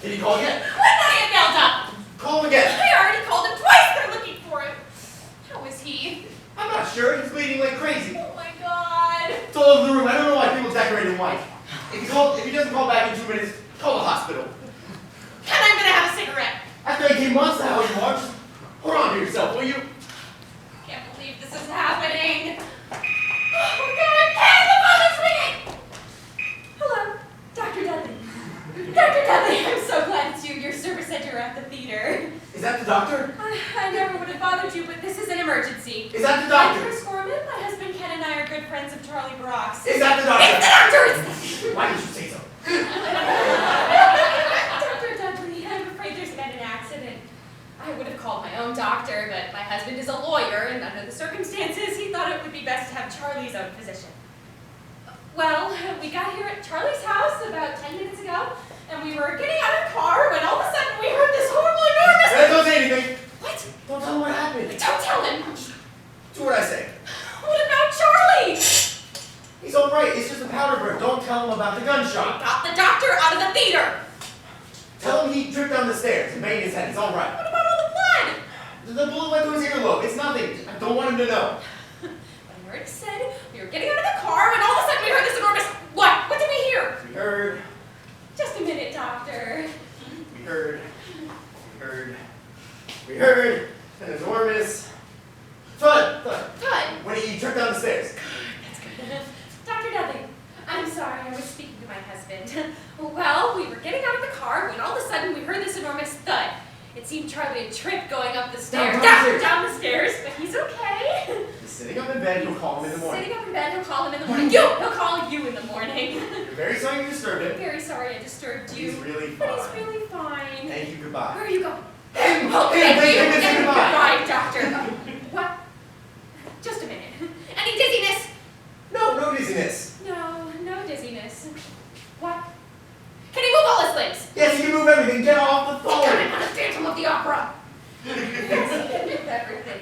Did he call yet? When I had yelled up! Call him again. I already called him twice. They're looking for him. How is he? I'm not sure. He's bleeding like crazy. Oh my god. It's all over the room. I don't know why people decorate in white. If he doesn't call back in 2 minutes, call the hospital. And I'm gonna have a cigarette. After 18 months, how you are, just hold on to yourself, will you? Can't believe this is happening. Oh god, Ken, the phone is ringing! Hello, Dr. Dudley. Dr. Dudley, I'm so glad it's you. Your service said you're at the theater. Is that the doctor? I never would have bothered you, but this is an emergency. Is that the doctor? I'm Chris Gorman. My husband Ken and I are good friends of Charlie Brock's. Is that the doctor? It's the doctor! Why didn't you say so? Dr. Dudley, I'm afraid there's been an accident. I would have called my own doctor, but my husband is a lawyer, and under the circumstances, he thought it would be best to have Charlie's own physician. Well, we got here at Charlie's house about 10 minutes ago, and we were getting out of the car when all of a sudden we heard this horrible, enormous... Don't say anything. What? Don't tell him what happened. Don't tell him. Do what I say. What about Charlie? He's all right. It's just a powder burn. Don't tell him about the gunshot. Got the doctor out of the theater. Tell him he tripped down the stairs and banged his head. It's all right. What about all the blood? The bullet went through his earlobe. It's nothing. I don't want him to know. But I already said we were getting out of the car when all of a sudden we heard this enormous... What? What did we hear? We heard. Just a minute, doctor. We heard an enormous thud. When he tripped down the stairs. That's good. Dr. Dudley, I'm sorry, I was speaking to my husband. Well, we were getting out of the car when all of a sudden we heard this enormous thud. It seemed Charlie had tripped going up the stairs. Down the stairs, but he's okay. He's sitting up in bed. You'll call him in the morning. Sitting up in bed, he'll call him in the morning. He'll call you in the morning. You're very sorry you disturbed him. Very sorry I disturbed you. He's really fine. But he's really fine. Thank you. Goodbye. Where are you going? Him! Oh, thank you. Say goodbye. Goodbye, doctor. What? Just a minute. Any dizziness? No dizziness. No dizziness. What? Can he move all his limbs? Yes, you can move everything. Get off the phone. I'm on a Phantom of the Opera. Yes, he can move everything.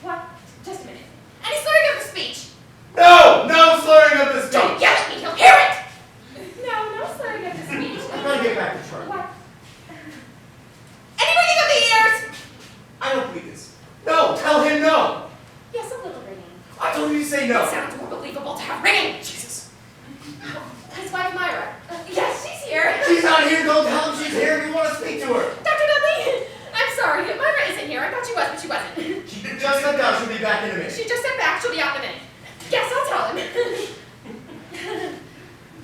What? Just a minute. And he's slurring up the speech. No slurring up the speech. Don't yell at me, he'll hear it. No slurring up the speech. I'm trying to get back to Charlie. What? Any ringing of the ears? I don't believe this. No, tell him no. Yes, a little ringing. I told you to say no. It sounds more believable to have ringing. Jesus. His wife, Myra. Yes, she's here. She's not here. Don't tell him she's here if you want to speak to her. Dr. Dudley, I'm sorry. Myra isn't here. I thought she was, but she wasn't. She just stepped out. She'll be back in a minute. She just stepped back. She'll be out in a minute. Yes, I'll tell him.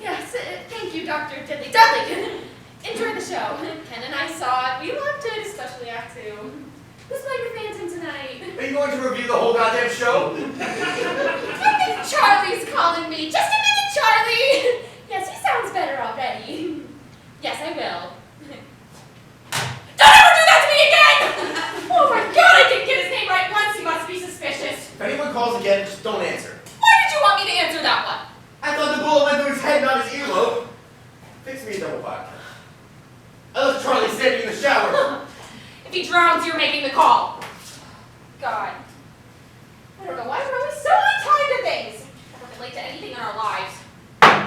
Yes, thank you, Dr. Dudley. Enjoy the show. Ken and I saw it. We loved it, especially Act 2. Who's playing the Phantom tonight? Are you going to review the whole goddamn show? I think Charlie's calling me. Just a minute, Charlie. Yes, he sounds better already. Yes, I will. Don't ever do that to me again! Oh my god, I didn't get his name right once. He must be suspicious. If anyone calls again, just don't answer. Why did you want me to answer that one? I thought the bullet went through his head, not his earlobe. Fix me a double vodka. I left Charlie standing in the shower. If he drowns, you're making the call. God. I don't know why we're always so on time to things. Never been late to anything in our lives.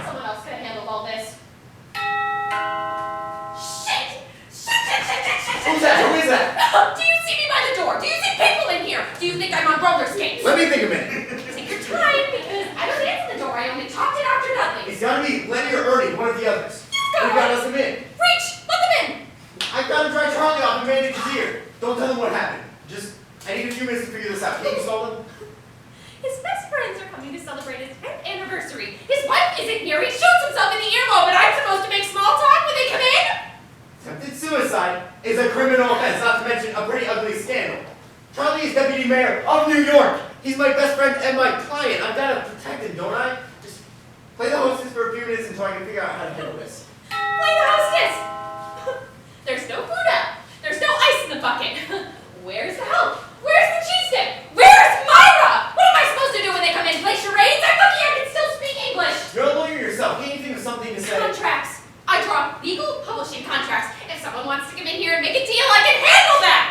Someone else could have handled all this. Shit! Who's that? Who is that? Do you see me by the door? Do you see people in here? Do you think I'm on roller skates? Let me think a minute. Take your time, because I don't answer the door. I only talk to Dr. Dudley. It's gotta be Lenny or Ernie, one of the others. Go We gotta let them in. Reach! Let them in! I've got to dry Charlie off and bandage his ear. Don't tell him what happened. I need a few minutes to figure this out. Can you solve them? His best friends are coming to celebrate his 10th anniversary. His wife isn't here. He shoots himself in the earlobe, and I'm supposed to make small talk when they come in? Attempted suicide is a criminal offense, not to mention a pretty ugly scandal. Charlie is deputy mayor of New York. He's my best friend and my client. I've got to protect him, don't I? Just play the hostess for a few minutes until I can figure out how to handle this. Play the hostess! There's no food out. There's no ice in the bucket. Where's the help? Where's the cheese stick? Where's Myra? What am I supposed to do when they come in? Play charades? I'm lucky I can still speak English. You're a lawyer yourself. Can't you think of something to say? Contracts. I draw legal publishing contracts. If someone wants to come in here and make a deal, I can handle that.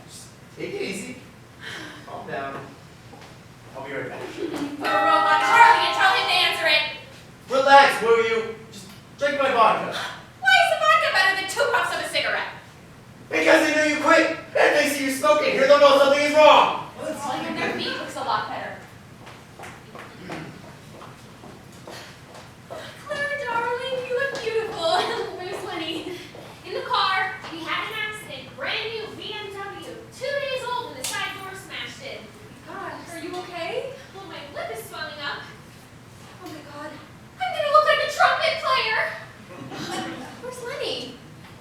Just take it easy. Calm down. I'll be right back. Put a rope on Charlie and tell him to answer it. Relax, will you? Just drink my vodka. Why is the vodka better than than 2 puffs of a cigarette. Because they know you quit, and they see you smoking. Here they'll know something is wrong. Falling on their feet looks a lot better. Clara, darling, you look beautiful. Where's Lenny? In the car. We had an accident. Brand new BMW. 2 days old and the side door smashed in. Gosh, are you okay? Well, my lip is swelling up. Oh my God. I'm gonna look like a trumpet player. Where's Lenny?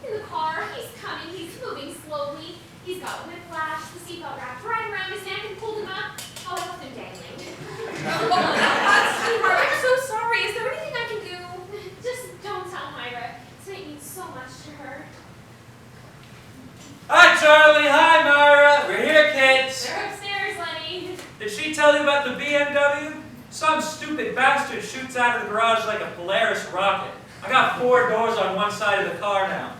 In the car. He's coming. He's moving slowly. He's got whiplash, the seatbelt wrapped right around his neck and pulled him up. Oh, I left him dangling. Sweetheart, I'm so sorry. Is there anything I can do? Just don't tell Myra. Tonight means so much to her. Hi, Charlie. Hi, Myra. We're here, kids. They're upstairs, Lenny. Did she tell you about the BMW? Some stupid bastard shoots out of the garage like a Polaris rocket. I got 4 doors on one side of the car now.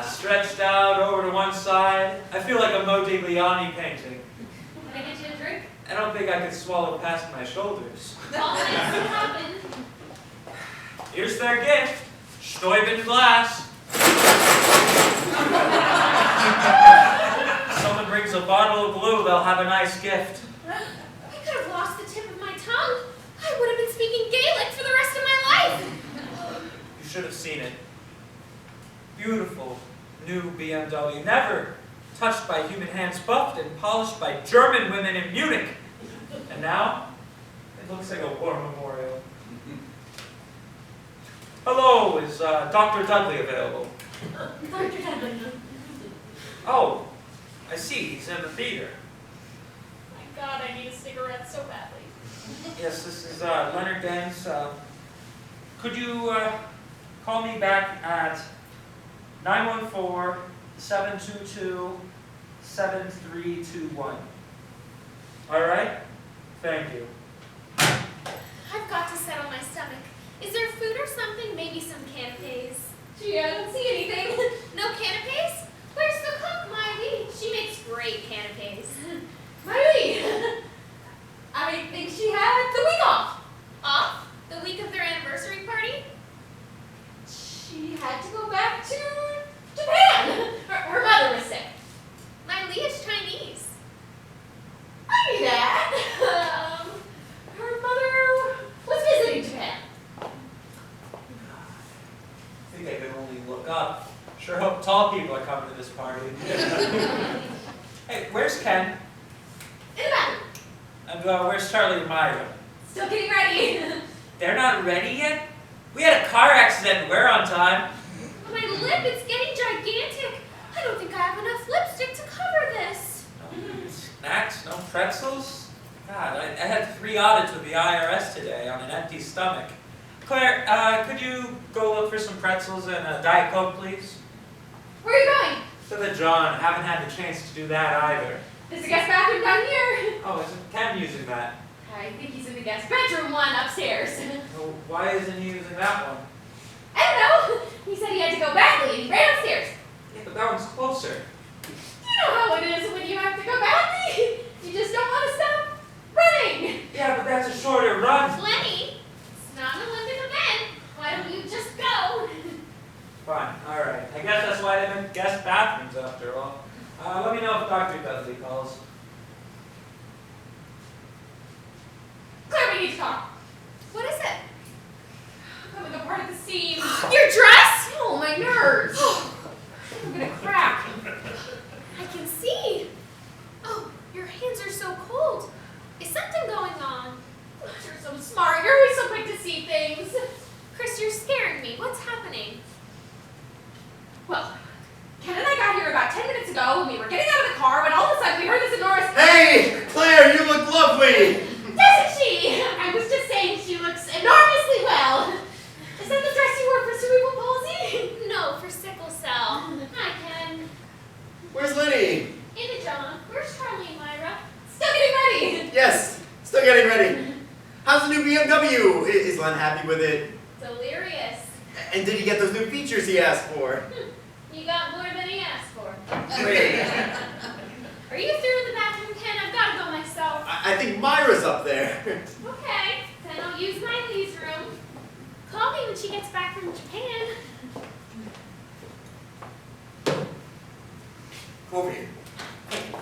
Stretched out over to one side. I feel like a Modigliani painting. Can I get you a drink? I don't think I could swallow past my shoulders. Well, it happened. Here's their gift. Steuben glass. Someone brings a bottle of glue, they'll have a nice gift. I could have lost the tip of my tongue. I would have been speaking Gaelic for the rest of my life. You should have seen it. Beautiful new BMW, never touched by human hands, buffed and polished by German women in Munich. And now, it looks like a war memorial. Hello, is Dr. Dudley available? Dr. Dudley. Oh, I see, he's in the theater. My God, I need a cigarette so badly. Yes, this is Leonard Dance. Could you call me back at 914-722-7321? All right? Thank you. I've got to settle my stomach. Is there food or something? Maybe some canapes? Gee, I don't see anything. No canapes? Where's the cook, Miley? She makes great canapes. Miley! I think she had the week off. Off? The week of their anniversary party? She had to go back to Japan. Her mother was sick. Miley is Chinese. I knew that. Her mother was visiting Japan. I think I can only look up. Sure hope tall people are coming to this party. Hey, where's Ken? In the bathroom. And where's Charlie and Myra? Still getting ready. They're not ready yet? We had a car accident and we're on time. My lip is getting gigantic. I don't think I have enough lipstick to cover this. No snacks, no pretzels? God, I had 3 audits with the IRS today on an empty stomach. Claire, could you go look for some pretzels and a Diet Coke, please? Where are you going? To the John. Haven't had the chance to do that either. There's a guest bathroom down here. Oh, isn't Ken using that? I think he's in the guest bedroom one upstairs. Well, why isn't he using that one? I don't know. He said he had to go badly and he ran upstairs. Yeah, but that one's closer. You know how it is when you have to go badly. You just don't want to stop running. Yeah, but that's a shorter run. Lenny, it's not an Olympic event. Why don't you just go? Fine, alright. I guess that's why they make guest bathrooms after all. Let me know if Dr. Dudley calls. Claire, we need to talk. What is it? I'm coming apart at the seams. Your dress? Oh, my nerves. I'm gonna crack. I can see. Oh, your hands are so cold. Is something going on? You're so smart. You're always so quick to see things. Chris, you're scaring me. What's happening? Well, Ken and I got here about 10 minutes ago when we were getting out of the car when all of a sudden we heard this enormous... Hey, Claire, you look lovely. Doesn't she? I was just saying she looks enormously well. Is that the dress you wore for cerebral palsy? No, for sickle cell. Hi, Ken. Where's Lenny? In it, John. Where's Charlie and Myra? Still getting ready. Yes, still getting ready. How's the new BMW? Is Len happy with it? Delirious. And did he get those new features he asked for? You got more than he asked for. Great. Are you through with the bathroom, Ken? I've got to go myself. I think Myra's up there. Okay, then I'll use my Lee's room. Call me when she gets back from Japan. Come over here. Quick.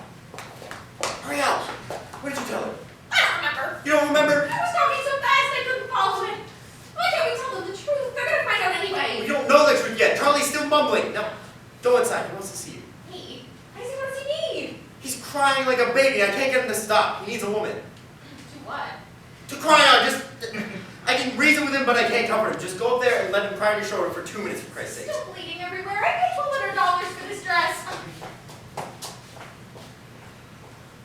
Hurry up. What did you tell her? I don't remember. You don't remember? I was talking so fast I couldn't follow it. Why can't we tell them the truth? They're gonna find out anyway. We don't know the truth yet. Charlie's still mumbling. Now, go inside. He wants to see you. Hey, I see, what does he need? He's crying like a baby. I can't get him to stop. He needs a woman. To what? To cry on. Just, I can reason with him, but I can't comfort him. Just go up there and let him cry on your shoulder for 2 minutes, for Christ's sake. Still bleeding everywhere. I paid $200 for this dress.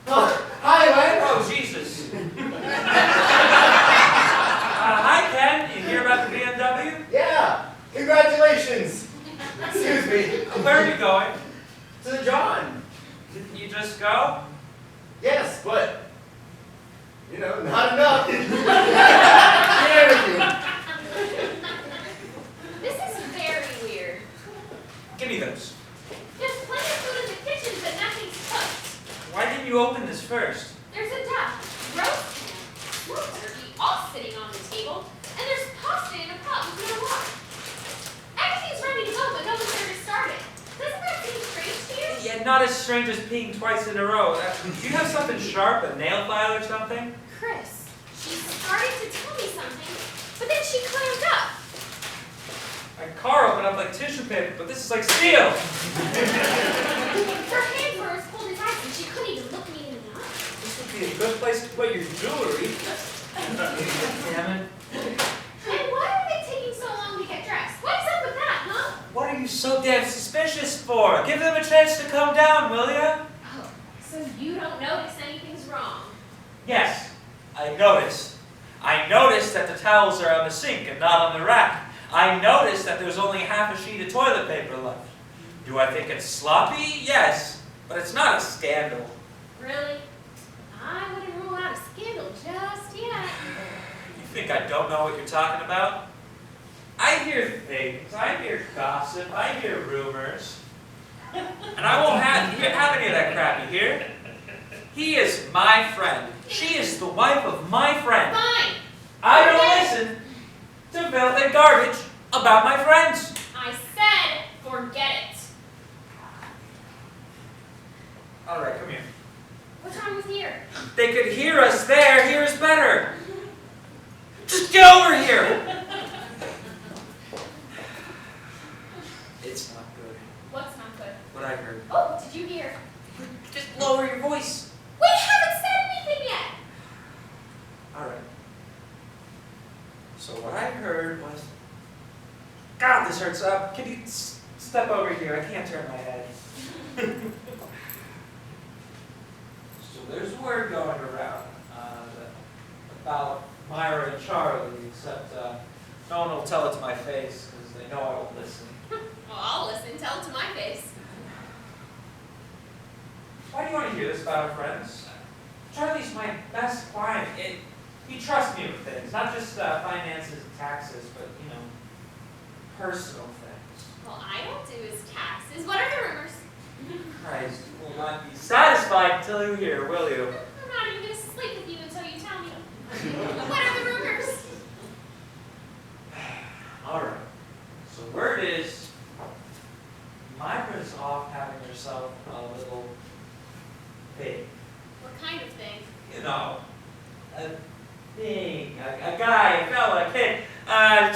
Oh, hi, Len. Oh, Jesus. Hi, Ken. You hear about the BMW? Yeah. Congratulations. Excuse me. Where are you going? To the John. Didn't you just go? Yes, but, you know, not enough. Share with you. This is very weird. Give me those. There's plenty of food in the kitchen, but nothing's cooked. Why didn't you open this first? There's a duck, roast ham, smoked turkey, all sitting on the table, and there's pasta in a pot with no water. Everything's ready to go, but no one's ever started. Doesn't that seem strange to you? Yeah, not as strange as peeing twice in a row. Do you have something sharp, a nail file or something? Chris, she started to tell me something, but then she clammed up. My car opened up like tissue paper, but this is like steel. Her hands were as cold as ice, and she couldn't even look me in the eye. This would be a good place to put your jewelry. Damn it. And why are they taking so long to get dressed? What's up with that, huh? What are you so damn suspicious for? Give them a chance to come down, will ya? Oh, so you don't notice anything's wrong. Yes, I noticed. I noticed that the towels are on the sink and not on the rack. I noticed that there's only half a sheet of toilet paper left. Do I think it's sloppy? Yes, but it's not a scandal. Really? I wouldn't rule out a scandal just yet. You think I don't know what you're talking about? I hear things, I hear gossip, I hear rumors. And I won't have any of that crap, you hear? He is my friend. She is the wife of my friend. Fine. I don't listen to filth and garbage about my friends. I said forget it. All right, come here. What's wrong with here? They could hear us there. Here is better. Just get over here. It's not good. What's not good? What I heard. Oh, did you hear? Just lower your voice. We haven't said anything yet. All right. So what I heard was, God, this hurts. Can you step over here? I can't turn my head. So there's word going around about Myra and Charlie, except no one will tell it to my face because they know I won't listen. Well, I'll listen. Tell it to my face. Why do you want to hear this about our friends? Charlie's my best client. He trusts me with things, not just finances and taxes, but, you know, personal things. Well, I don't do his taxes. What are the rumors? Christ, you will not be satisfied until you hear, will you? I'm not even going to sleep with you until you tell me. What are the rumors? All right. So word is, Myra's off having herself a little thing. What kind of thing? You know, a thing, a guy, a fella, a kid.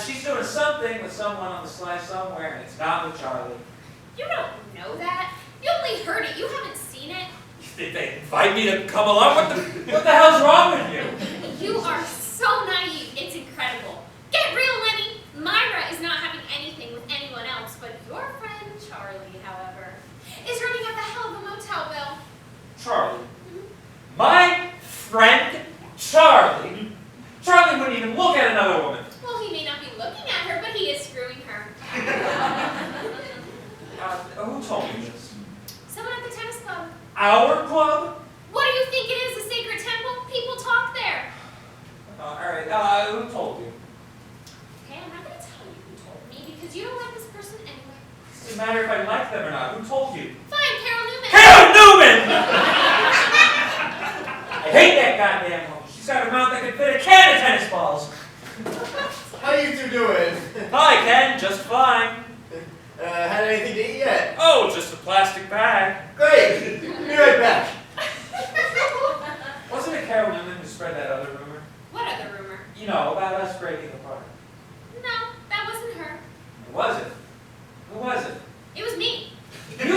She's doing something with someone on the sly somewhere, and it's not with Charlie. You don't know that. You only heard it. You haven't seen it. Did they invite me to come along? What the hell's wrong with you? You are so naive. It's incredible. Get real, Lenny. Myra is not having anything with anyone else, but your friend Charlie, however, is running up a hell of a motel bill. Charlie? My friend Charlie? Charlie wouldn't even look at another woman. Well, he may not be looking at her, but he is screwing her. Who told me this? Someone at the tennis club. Our club? What do you think it is, a sacred temple? People talk there. All right, who told you? Okay, I'm not going to tell you who told me, because you don't like this person anyway. It doesn't matter if I like them or not. Who told you? Fine, Carol Newman. Carol Newman! I hate that goddamn woman. She's got a mouth that could fit a can of tennis balls. How you two doing? Hi, Ken. Just fine. Had anything to eat yet? Oh, just a plastic bag. Great! Be right back. Wasn't it Carol Newman who spread that other rumor? What other rumor? You know, about us breaking apart. No, that wasn't her. Who was it? Who was it? It was me. You!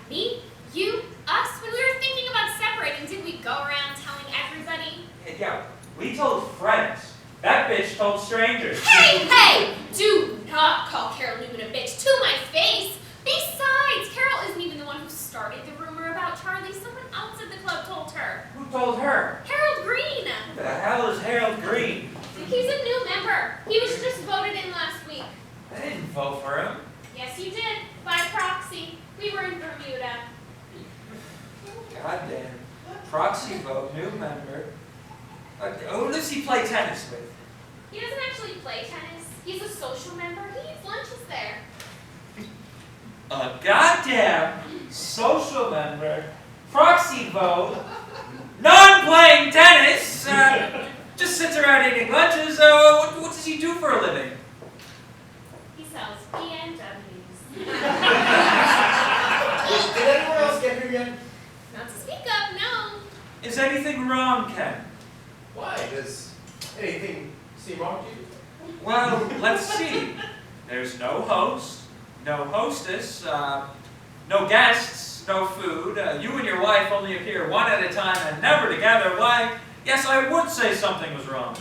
Me? You? Us? When we were thinking about separating, did we go around telling everybody? Yeah, we told friends. That bitch told strangers. Hey, hey! Do not call Carol Newman a bitch to my face! Besides, Carol isn't even the one who started the rumor about Charlie. Someone else at the club told her. Who told her? Harold Green! Who the hell is Harold Green? He's a new member. He was just voted in last week. I didn't vote for him. Yes, you did. By proxy. We were in Bermuda. Goddamn. Proxy vote, new member. Who does he play tennis with? He doesn't actually play tennis. He's a social member. He eats lunches there. A goddamn social member, proxy vote, non-playing tennis, just sits around eating lunches. What does he do for a living? He sells BMWs. Did anyone else get here yet? Not to speak of, no. Is anything wrong, Ken? Why? Does anything seem wrong to you? Well, let's see. There's no host, no hostess, no guests, no food. You and your wife only appear one at a time and never together. Why, yes, I would say something was wrong.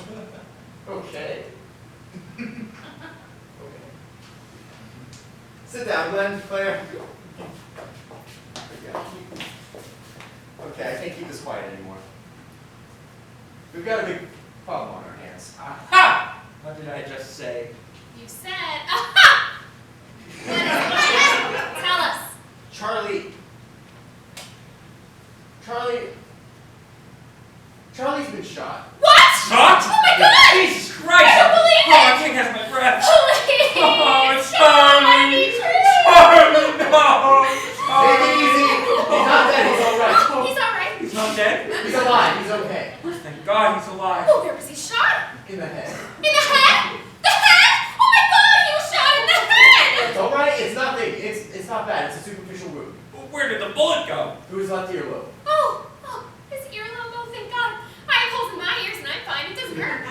Okay. Okay. Sit down, Glenn, Claire. Okay, I can't keep this quiet anymore. We've got a big problem on our hands. Aha! What did I just say? You said, aha! What is it? Tell us. Charlie's been shot. What? Shot? Oh my God! Jesus Christ! I don't believe Oh, I it! can't catch my breath. Please! Oh, It Charlie! can't be true! Charlie, no! Take it easy. He's not dead. He's all right. He's all right. He's not dead? He's alive. He's okay. Thank God he's alive. Oh, where was he shot? In the head. In the head? The head? Oh my God, he was shot in the head! It's all right. It's nothing. It's not bad. It's a superficial wound. Where did the bullet go? Through his left earlobe. Oh, his earlobe, oh thank God. I have holes in my ears and I'm fine, it doesn't hurt.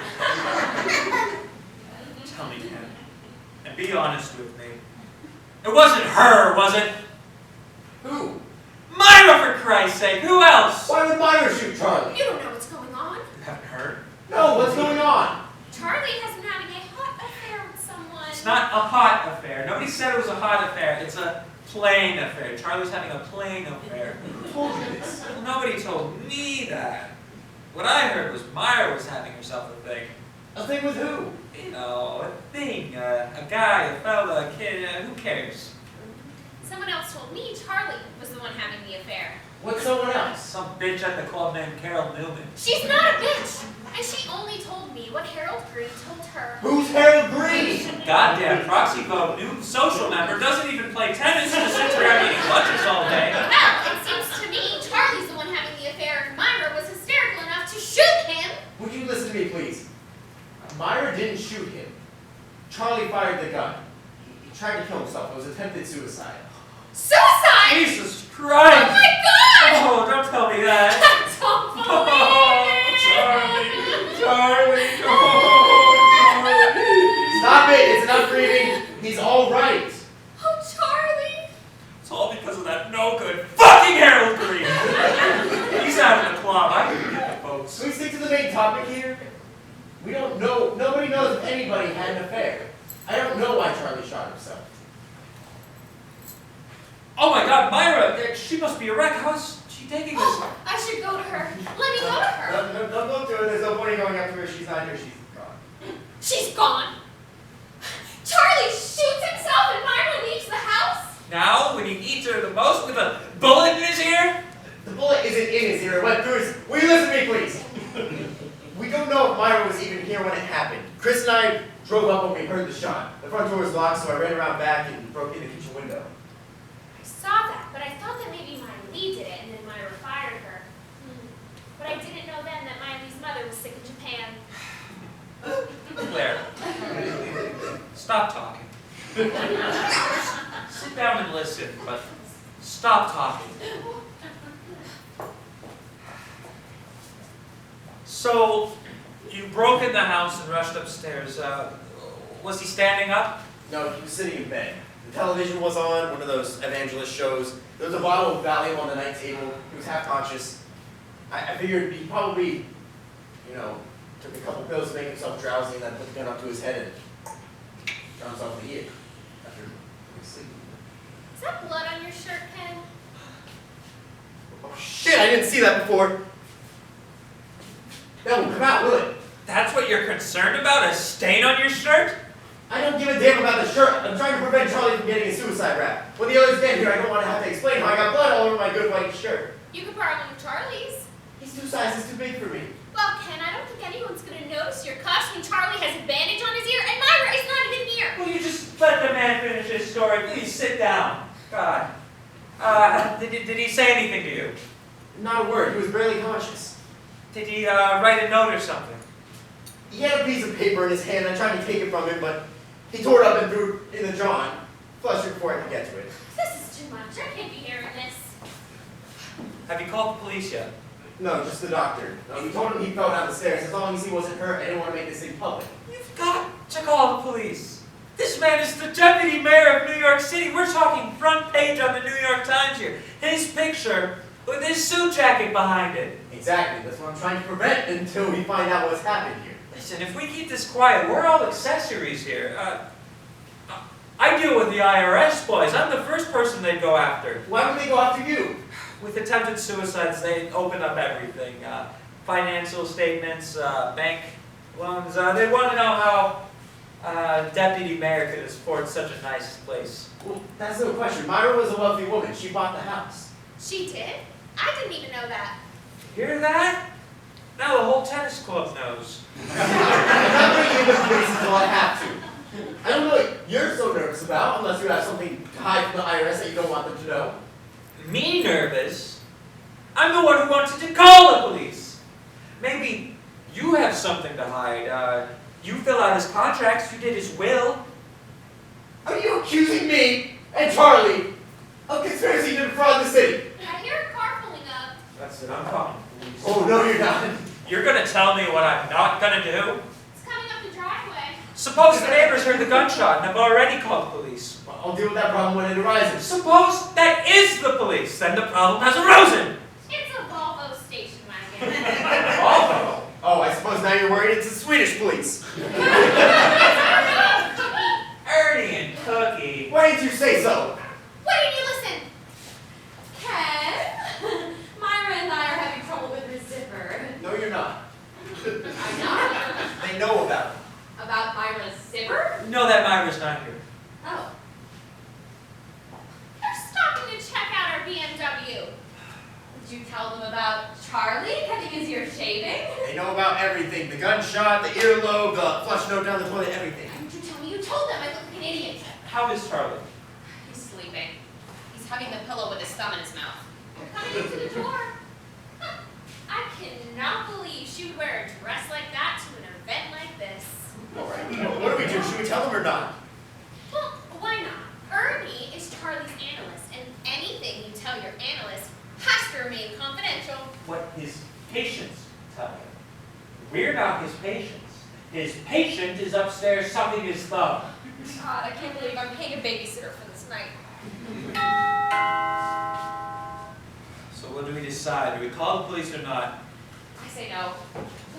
Tell me, Ken, and be honest with me. It wasn't her, was it? Who? Myra, for Christ's sake! Who else? Why would Myra shoot Charlie? You don't know what's going on. You haven't heard? No. What's going on? Charlie has been having a hot affair with someone. It's not a hot affair. Nobody said it was a hot affair. It's a plain affair. Charlie's having a plain affair. Who told you this? Well, nobody told me that. What I heard was Myra was having herself a thing. A thing with who? You know, a thing. A guy, a fella, a kid, who cares? Someone else told me Charlie was the one having the affair. What's someone else? Some bitch at the club named Carol Newman. She's not a bitch! And she only told me what Harold Green told her. Who's Harold Green? Goddamn proxy vote, new social member, doesn't even play tennis, just sits around eating lunches all day. Well, it seems to me Charlie's the one having the affair and Myra was hysterical enough to shoot him. Would you listen to me, please? Myra didn't shoot him. Charlie fired the gun. He tried to kill himself. It was attempted suicide. Suicide! Jesus Oh Christ! my God! Oh, don't tell me that. Don't believe Oh, it! Charlie, Charlie. Stop it! It's enough grieving. He's all right. Oh, Charlie! It's all because of that no good fucking Harold Green. He's out of the club. I can get the folks. Can we stick to the main topic here? We don't know. Nobody knows if anybody had an affair. I don't know why Charlie shot himself. Oh my God, Myra, she must be a wreck. How's she taking this? Oh, I should go to her. Let me go to her. Don't go to her. There's no point in going up to her. She's not here. She's gone. She's gone. Charlie shoots himself and Myra leaves the house? Now, when he needs her the most with a bullet in his ear? The bullet isn't in his ear. It went through his... Will you listen to me, please? We don't know if Myra was even here when it happened. Chris and I drove up when we heard the shot. The front door was locked, so I ran around back and broke in the kitchen window. I saw that, but I thought that maybe Miley did it and then Myra fired her. But I didn't know then that Miley's mother was sick in Japan. Claire, Stop talking. Sit down and listen, but stop talking. So, you broke in the house and rushed upstairs. Was he standing up? No, he was sitting in bed. The television was on, one of those evangelist shows. There was a bottle of Valium on the night table. He was half conscious. I figured he probably, took a couple pills to make himself drowsy and then put the gun up to his head and shot himself in the ear after sleep. Is that blood on your shirt, Ken? Oh shit, I didn't see that before. That won't come out, will it? That's what you're concerned about? A stain on your shirt? I don't give a damn about the shirt. I'm trying to prevent Charlie from getting a suicide rap. When the others get here, I don't want to have to explain how I got blood all over my good white shirt. You could borrow one of Charlie's. He's 2 sizes too big for me. Well, Ken, I don't think anyone's going to notice your cuffs when Charlie has a bandage on his ear and Myra is not even here. Will you just let the man finish his story? Please sit down. God. Did he say anything to you? Not a word. He was barely conscious. Did he write a note or something? He had a piece of paper in his hand. I tried to take it from him, but he tore it up and threw it in the John. Flushed it before I could get to it. This is too much. I can't be hearing this. Have you called the police yet? No, just the doctor. No, he told him he fell down the stairs. As long as he wasn't hurt, I didn't want to make this thing public. You've got to call the police. This man is the deputy mayor of New York City. We're talking front page on the New York Times here. His picture with his suit jacket behind it. Exactly. That's what I'm trying to prevent until we find out what's happened here. Listen, if we keep this quiet, we're all accessories here. I deal with the IRS boys. I'm the first person they'd go after. Why would they go after you? With attempted suicides, they open up everything. Financial statements, bank loans. They want to know how deputy mayor could afford such a nice place. Well, that's no question. Myra was a wealthy woman. She bought the house. She did? I didn't even know that. Hear that? Now the whole tennis club knows. I'm not bringing you the police until I have to. I don't know what you're so nervous about, unless you have something to hide from the IRS that you don't want them to know. Me nervous? I'm the one who wanted to call the police. Maybe you have something to hide. You fill out his contracts, you did his will. Are you accusing me and Charlie of conspiracy to defraud the city? I hear a car pulling up. That's it, I'm calling the police. Oh, no, you're not. You're gonna tell me what I'm not gonna do? It's coming up the driveway. Suppose the neighbors heard the gunshot and have already called the police. Well, I'll deal with that problem when it arises. Suppose that is the police, then the problem has arisen. It's a Volvo station wagon. Although, Oh, I suppose now you're worried it's the Swedish police. Ernie and Cookie. Why didn't you say so? Why didn't you listen? Ken, Myra and I are having trouble with her zipper. No, you're not. I know. They know about it. About Myra's zipper? Know that Myra's not here. Oh. They're stopping to check out our BMW. Did you tell them about Charlie cutting his ear shaving? They know about everything. The gunshot, the earlobe, the flush note down the toilet, everything. Why didn't you tell me you told them? I look like an idiot. How is Charlie? He's sleeping. He's hugging the pillow with his thumb in his mouth. They're coming into the door. Huh. I cannot believe she would wear a dress like that to an event like this. All right. What do we do? Should we tell them or not? Well, why not? Ernie is Charlie's analyst, and anything you tell your analyst has to remain confidential. What his patients tell him. We're not his patients. His patient is upstairs sucking his thumb. God, I can't believe I'm paying a babysitter for this night. So what do we decide? Do we call the police or not? I say no.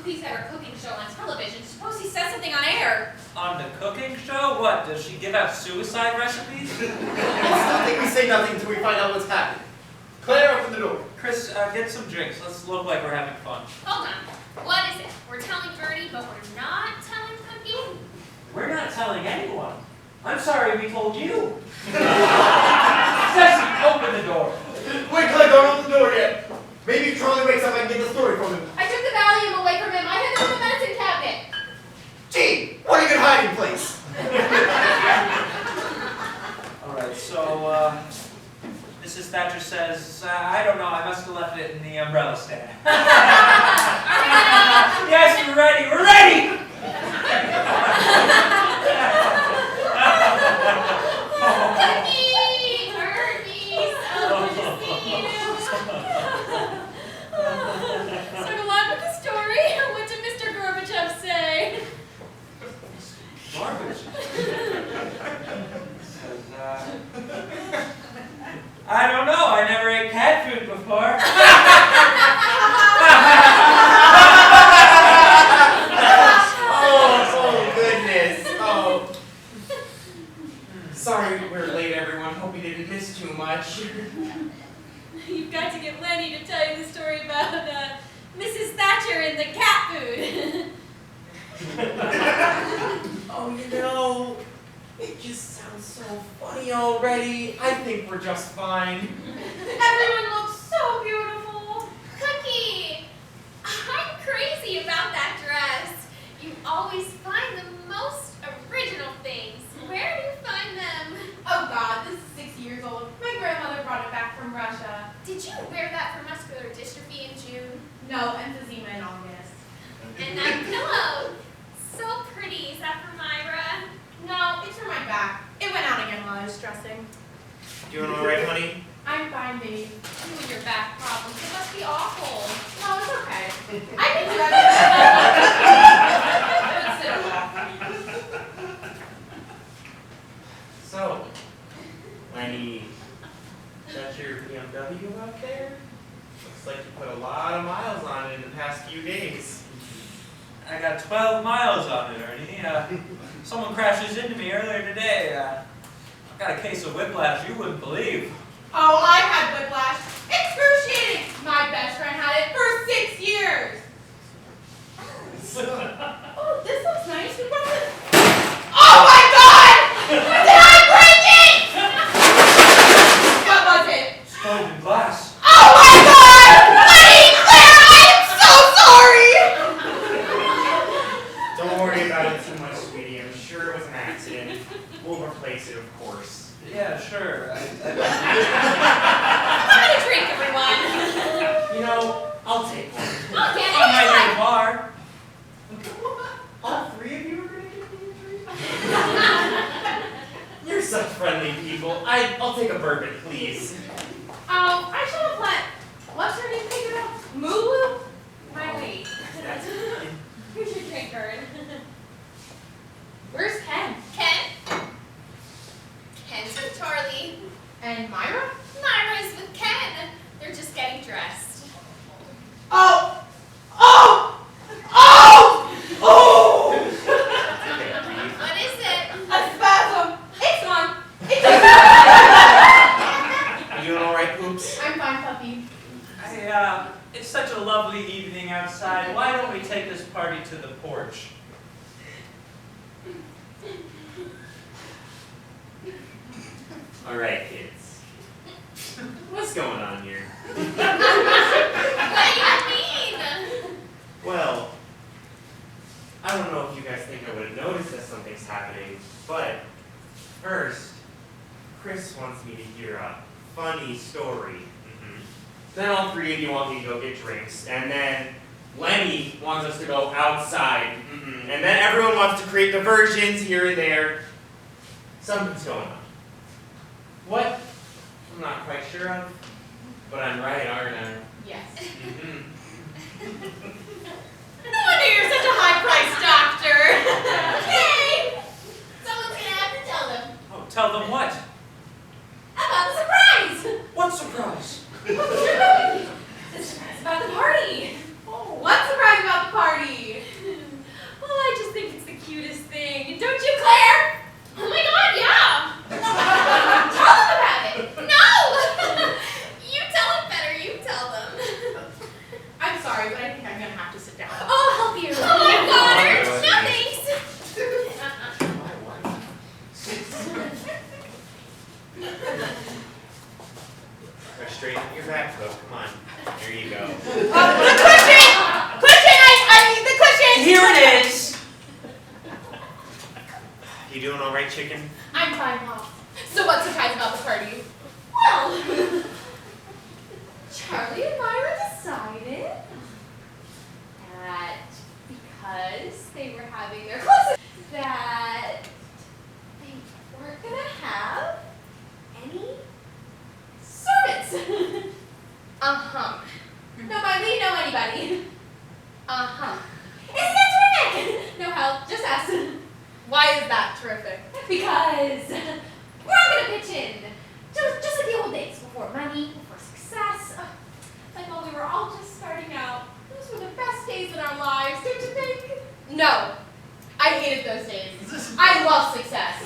He's had her cooking show on television. Suppose he says something on air. On the cooking show? What, does she give out suicide recipes? I still think we say nothing until we find out what's happened. Claire, open the door. Chris, get some drinks. Let's look like we're having fun. Hold on. What is it? We're telling Ernie, but we're not telling Cookie? We're not telling anyone. I'm sorry we told you. Ceci, open the door. Wait, Claire, don't open the door yet. Maybe if Charlie wakes up, I can get the story from him. I took the Valium away from him. I had it in the medicine cabinet. Gee, what a good hiding place. All right, so, Mrs. Thatcher says, I don't know, I must have left it in the umbrella stand. Yes, we're ready, we're ready! this too much. You've got to get Lenny to tell you the story about Mrs. Thatcher and the cat food. Oh, it just sounds so funny already. I think we're just fine. Everyone looks so beautiful. Cookie, I'm crazy about that dress. You always find the most original things. Where do you find them? Oh God, this is 6 years old. My grandmother brought it back from Russia. Did you wear that for muscular dystrophy in June? No, emphysema in August. And that pillow, so pretty. Is that for Myra? No, it's for my back. It went out again while I was stressing. Doing all right, honey? I'm fine, babe. You and your back problems. It must be awful. No, it's okay. I can do it. Let's sit. So, Lenny, that's your BMW out there? Looks like you put a lot of miles on it in the past few days. I got 12 miles on it, Ernie. Someone crashes into me earlier today. I got a case of whiplash you wouldn't believe. Oh, I've had whiplash. Excruciating. My best friend had it for 6 years. Oh, this looks nice. We brought it. Oh my God! Did I break it? What was it? Stone glass. Oh my God! Lenny, Claire, I am so sorry! Don't worry about it too much, sweetie. I'm sure it was an accident. We'll replace it, of course. Yeah, sure. Have a drink, everyone. I'll take one. I'll get I might it. need a bar. All three of you are going to give me a drink? You're such friendly people. I'll take a bourbon, please. I should have let, what's her name take it out? Mulu? Riley, That's who's your drink, Bird? Where's Ken? Ken? Ken's with Charlie. And Myra? Myra's with Ken. They're just getting dressed. Oh! Oh! Oh! Oh! What is it? A spasm! It's gone! It's You doing all right, Poops? I'm fine, puppy. It's such a lovely evening outside. Why don't we take this party to the porch? All right, kids. What's going on here? What do you mean? Well, I don't know if you guys think I would have noticed that something's happening, but first, Chris wants me to hear a funny story. Then all three of you want me to go get drinks, and then Lenny wants us to go outside, and then everyone wants to create diversions here and there. Something's going on. What? I'm not quite sure of, but I'm right, aren't I? Yes. No wonder you're such a high-priced doctor. Yay! Someone's gonna have to tell them Oh, tell them what? about the surprise. What surprise? The surprise about the party. Oh, what's surprise about the party? Well, I just think it's the cutest thing. Don't you, Claire? Oh my God, yeah. Tell them about it. No. You tell it better. You tell them. I'm sorry, but I think I'm gonna have to sit down. Oh, I'll help you. Oh my God, no thanks. Straighten your back, Cook. Come on. There you go. The cushion! Cushion! I need the cushion! Here it is. You doing all right, chicken? I'm fine, Pop. So what's surprise about the party? Well, Charlie and Myra decided that because they were having their classes, that they weren't gonna have any servants. Uh-huh. Nobody, know anybody. Uh-huh. Isn't that terrific? No help, just us. Why is that terrific? Because we're all gonna pitch in. Just like the old days, before money, before success. Like when we were all just starting out. Those were the best days in our lives, don't you think? No. I hated those days. I love success.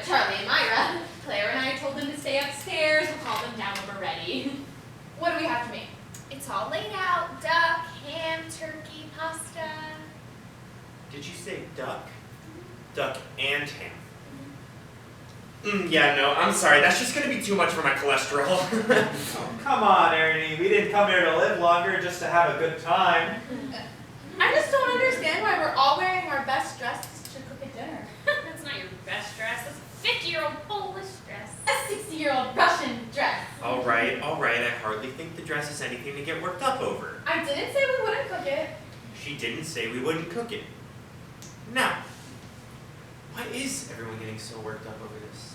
Charlie and Myra. Claire and I told them to stay upstairs. We'll call them down when we're ready. What do we have to make? It's all laid out. Duck, ham, turkey, pasta. Did you say duck? Duck and ham. Yeah, no, I'm sorry. That's just going to be too much for my cholesterol. Oh, come on, Ernie. We didn't come here to live longer, just to have a good time. I just don't understand why we're all wearing our best dresses to cook a dinner. That's not your best dress. That's a 50-year-old Polish dress. A 60-year-old Russian dress. All right. I hardly think the dress is anything to get worked up over. I didn't say we wouldn't cook it. She didn't say we wouldn't cook it. Now, why is everyone getting so worked up over this?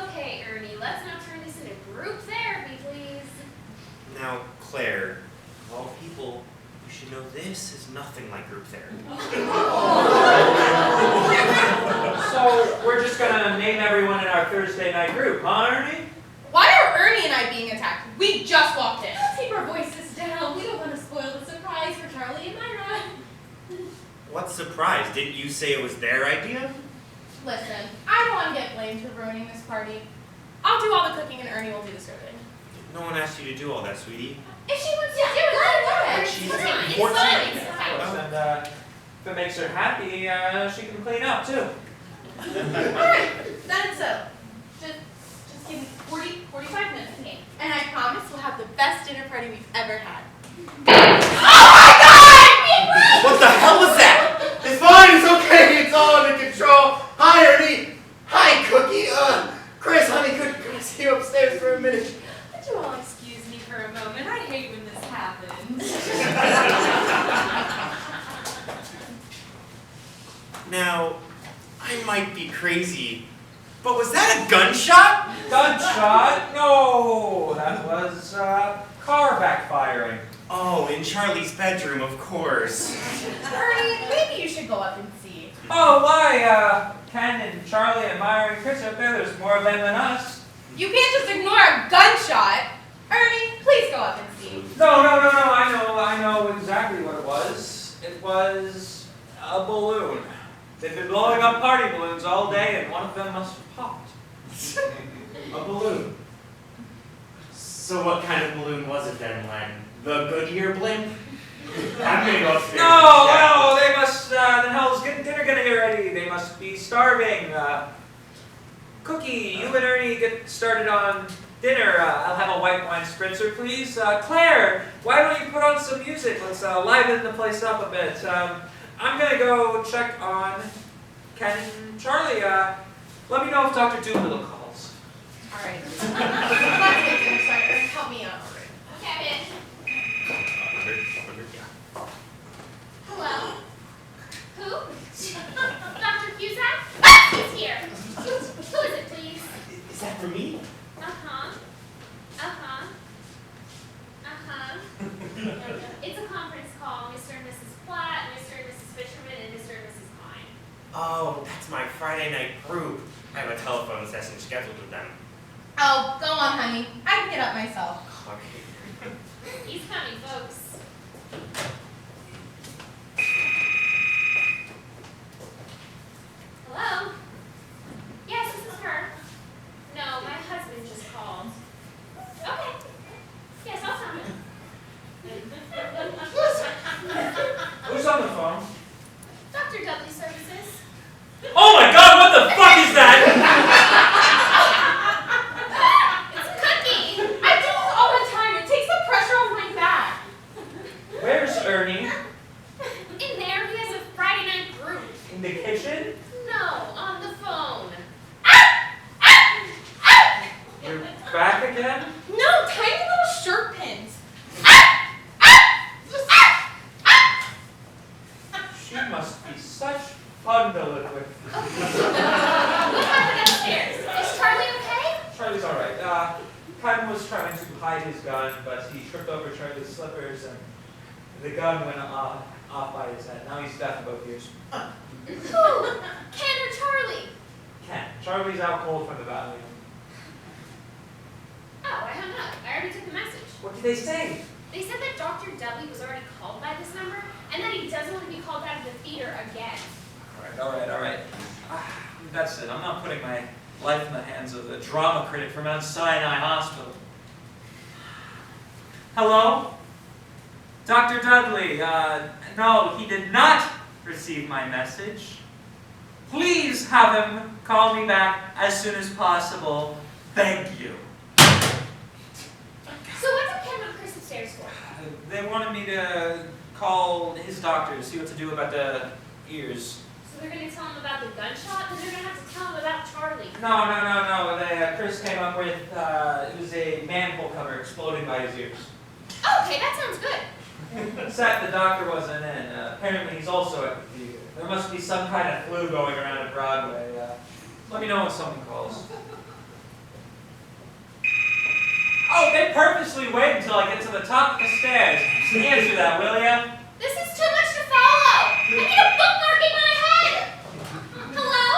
Okay, Ernie, let's not turn this into group therapy, please. Now, Claire, of all people, you should know this is nothing like group therapy. So, we're just gonna name everyone in our Thursday night group, huh, Ernie? Why are Ernie and I being attacked? We just walked in. Keep our voices down. We don't want to spoil the surprise for Charlie and Myra. What surprise? Didn't you say it was their idea? Listen, I don't want to get blamed for ruining this party. I'll do all the cooking and Ernie will do the serving. No one asked you to do all that, sweetie. If she wants to do it, let her do it. She's It's fine. It's 14. fine. It's fine. And if it makes her happy, she can clean up too. Alright, then it's so. Just give me 45 minutes. Okay. And I promise we'll have the best dinner party we've ever had. What the hell was that? It's fine, it's okay, it's all under control. Hi, Ernie. Hi, Cookie. Chris, honey, could I see you upstairs for a minute? Would you all excuse me for a moment? I hate when this happens. Now, I might be crazy, but was that a gunshot? Gunshot? No, that was car backfiring. Oh, in Charlie's bedroom, of course. Ernie, maybe you should go up and see. Oh, why? Ken and Charlie and Myra and Chris up there, there's more of them than us. You can't just ignore a gunshot. Ernie, please go up and see. No, I know exactly what it was. It was a balloon. They've been blowing up party balloons all day, and one of them must have popped. A balloon. So what kind of balloon was it then, Len? The Goodyear blimp? I'm gonna go upstairs. No, they must, the hell's dinner gonna get ready. They must be starving. Cookie, you and Ernie get started on dinner. I'll have a white wine spritzer, please. Claire, why don't you put on some music? Let's liven the place up a bit. I'm gonna go check on Ken and Charlie. Let me know if Dr. Doolittle calls. Alright. Let's get dinner started. Help me out. Kevin. Hello. Who? Dr. Cusack? He's here. Who is it, please? Is that for me? It's a conference call. Mr. and Mrs. Platt, Mr. and Mrs. Fisherman, and Mr. and Mrs. Klein. Oh, that's my Friday night group. I have a telephone session scheduled with them. Oh, go on, honey. I can get up myself. Okay. He's coming, folks. Hello? Yes, this is her. No, my husband just called. Okay. Yes, I'll tell him. Who's on the phone? Dr. W Services. Oh my god, what the fuck is that? It's Cookie. I do this all the time. It takes the pressure off my back. Where's Ernie? In there, he has a Friday night group. In the kitchen? No, on the phone. You're back again? No, tiny little shirt pins. She must be such fun to live with. What happened upstairs? Is Charlie okay? Charlie's alright. Ken was trying to hide his gun, but he tripped over Charlie's slippers and the gun went off by his head. Now he's deaf in both ears. Who? Ken or Charlie? Ken. Charlie's out cold from the valley. Oh, I hung up. I already took the message. What did they say? They said that Dr. W was already called by this number, and that he doesn't want to be called out of the theater again. Alright. That's it. I'm not putting my Life in the hands of the drama critic from Mount Sinai Hospital. Hello? Dr. Dudley, no, he did not receive my message. Please have him call me back as soon as possible. Thank you. So what did Ken want Chris upstairs for? They wanted me to call his doctor to see what to do about the ears. So they're going to tell him about the gunshot? Then they're going to have to tell him about Charlie. No. Chris came up with, it was a manhole cover exploding by his ears. Okay, that sounds good. Sad the doctor wasn't in. Apparently he's also at the theater. There must be some kind of flu going around at Broadway. Let me know when someone calls. Oh, they purposely wait until I get to the top of the stairs. Answer that, will ya? This is too much to follow. I need a bookmark in my head. Hello?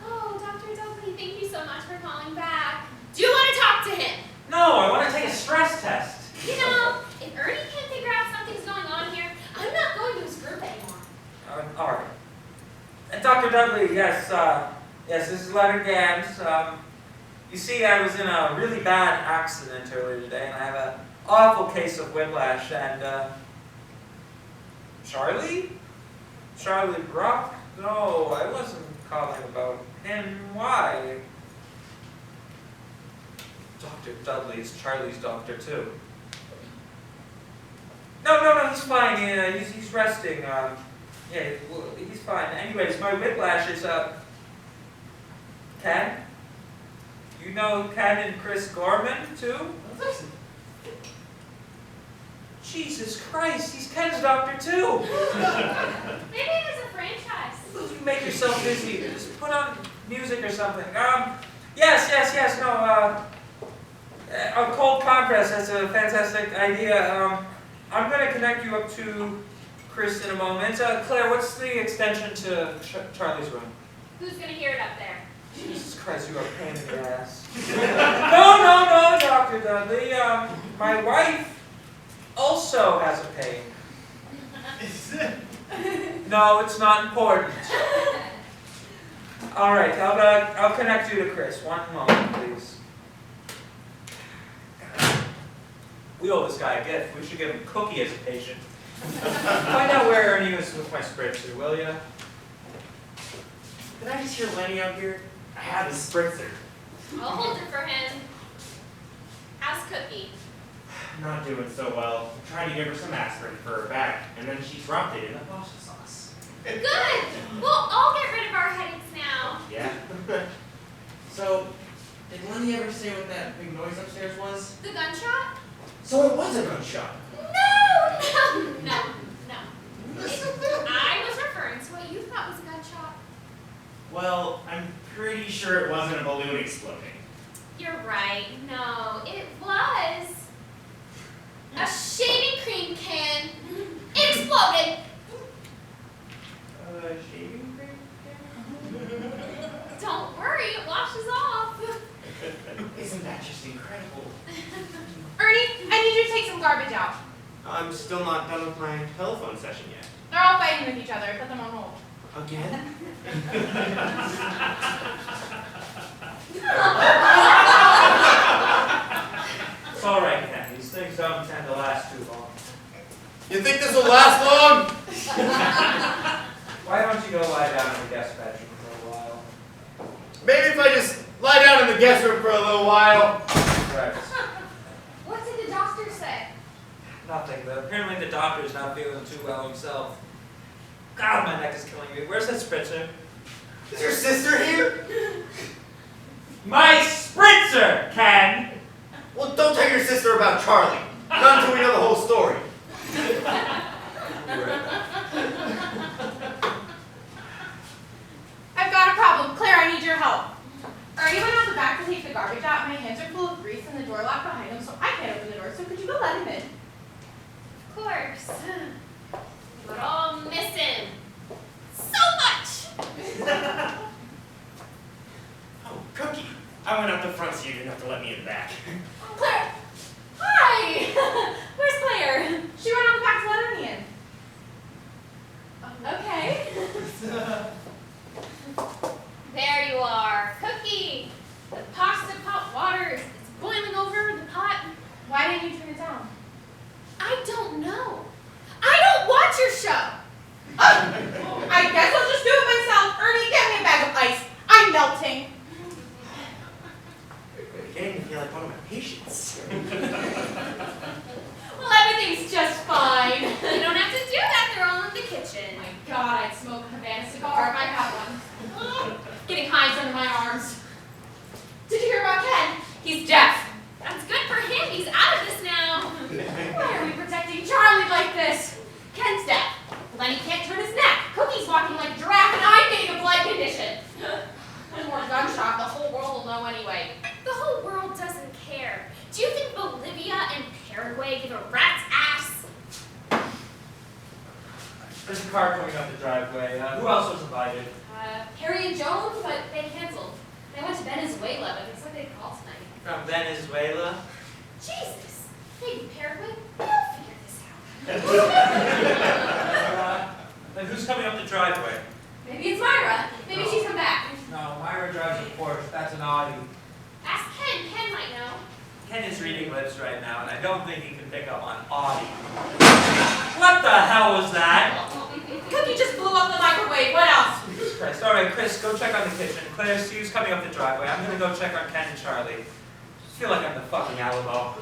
Oh, Dr. Dudley, thank you so much for calling back. Do you want to talk to him? No, I want to take a stress test. You know, if Ernie can't figure out something's going on here, I'm not going to his group anymore. All right. And Dr. Dudley, yes, this is Leonard Gans. You see, I was in a really bad accident earlier today, and I have an awful case of whiplash, and, Charlie? Charlie Brock? No, I wasn't calling about him. Why? Dr. Dudley is Charlie's doctor, too. No, he's fine. Yeah, he's resting. He's fine. Anyways, my whiplash is, Ken? You know Ken and Chris Gorman, too? Jesus Christ, he's Ken's doctor, too! Maybe it was a franchise. You make yourself busy. Just put on music or something. Yes, no, a cold compress, that's a fantastic idea. I'm going to connect you up to Chris in a moment. Claire, what's the extension to Charlie's room? Who's going to hear it up there? Jesus Christ, you are a pain in the ass. No, Dr. Dudley. My wife also has a pain. No, it's not important. All right, I'll connect you to Chris. One moment, please. We owe this guy a gift. We should give him Cookie as a patient. Find out where Ernie is with my spritzer, will ya? Did I just hear Lenny out here? I have a spritzer. I'll hold it for him. How's Cookie? Not doing so well. I'm trying to give her some aspirin for her back, and then she dropped it in the pasta sauce. Good! We'll all get rid of our headaches now. Yeah. So, did Lenny ever say what that big noise upstairs was? The gunshot? So it was a gunshot. No. I was referring to what you thought was a gunshot. Well, I'm pretty sure it wasn't a balloon exploding. You're right. No, it was a shaving cream can. It exploded. Shaving cream? Don't worry, it washes off. Isn't that just incredible? Ernie, I need you to take some garbage out. I'm still not done with my telephone session yet. They're all fighting with each other. Put them on hold. Again? It's all right, Ken. These things don't tend to last too long. You think this will last long? Why don't you go lie down in the guest bedroom for a while? Maybe if I just lie down in the guest room for a little while. Right. What did the doctor say? Nothing. Apparently the doctor's not feeling too well himself. God, my neck is killing me. Where's that spritzer? Is your sister here? My spritzer, Ken! Well, don't tell your sister about Charlie. Not until we know the whole story. I've got a problem. Claire, I need your help. Ernie went out the back to take the garbage out. My hands are full of grease and the door locked behind him, so I can't open the door. So could you go let him in? Of course. We're all missing so much. Oh, Cookie! I went out the front so you didn't have to let me in the back. Claire! Hi! Where's Claire? She went out the back to let Ernie in. Okay. There you are. Cookie, patience. Well, everything's just fine. You don't have to do that, they're all in the Oh kitchen. my God, I'd smoke a Havana cigar if I had one. Getting hives under my arms. Did you hear about Ken? He's deaf. That's good for him, he's out of this now. Why are we protecting Charlie like this? Ken's deaf. Well, then he can't turn his neck. Cookie's walking like a giraffe, and I'm getting a blood condition. One more gunshot, the whole world will know anyway. The whole world doesn't care. Do you think Bolivia and Paraguay give a rat's ass? There's a car coming up the driveway. Who else was invited? Harry and Joan, but they canceled. They went to Venezuela, but they said they'd call tonight. From Venezuela. Jesus, maybe Paraguay, they'll figure this out. Then who's coming up the driveway? Maybe it's Myra. Maybe she's come back. No, Myra drives a Porsche. That's an Audi. Ask Ken, Ken might know. Ken is reading lips right now, and I don't think he can pick up on Audi. What the hell was that? Cookie just blew up the microwave. What else? Jesus Christ. All right, Chris, go check on the kitchen. Claire, see who's coming up the driveway. I'm gonna go check on Ken and Charlie. I feel like I'm the fucking Alamo.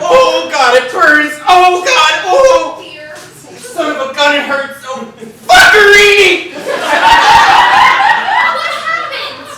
Oh God, it burns! Oh God, oh! Dear. Son of a gun, it hurts! Oh, fuckery! What happened?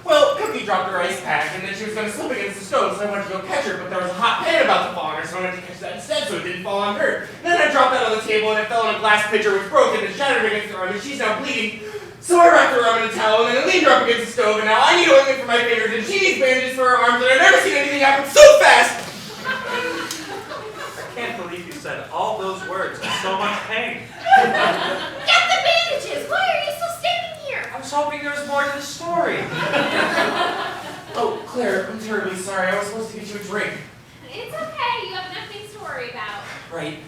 Well, Cookie dropped her ice pack, and then she was going to slip against the stove, so I went to go catch her, but there was a hot pan about to fall on her, so I went to catch that instead, so it didn't fall on her. And then I dropped that on the table, and it fell in a glass pitcher, which broke and shattered against her arm, and she's now bleeding. So I wrapped her arm in a towel, and then I leaned her up against the stove, and now I need ointment for my fingers, and she needs bandages for her arms, and I've never seen anything happen so fast! I can't believe you said all those words in so much pain. Get the bandages! Why are you still standing here? I was hoping there was more to the story. Oh, Claire, I'm terribly sorry. I was supposed to get you a drink. It's okay, you have enough things to worry about. Right.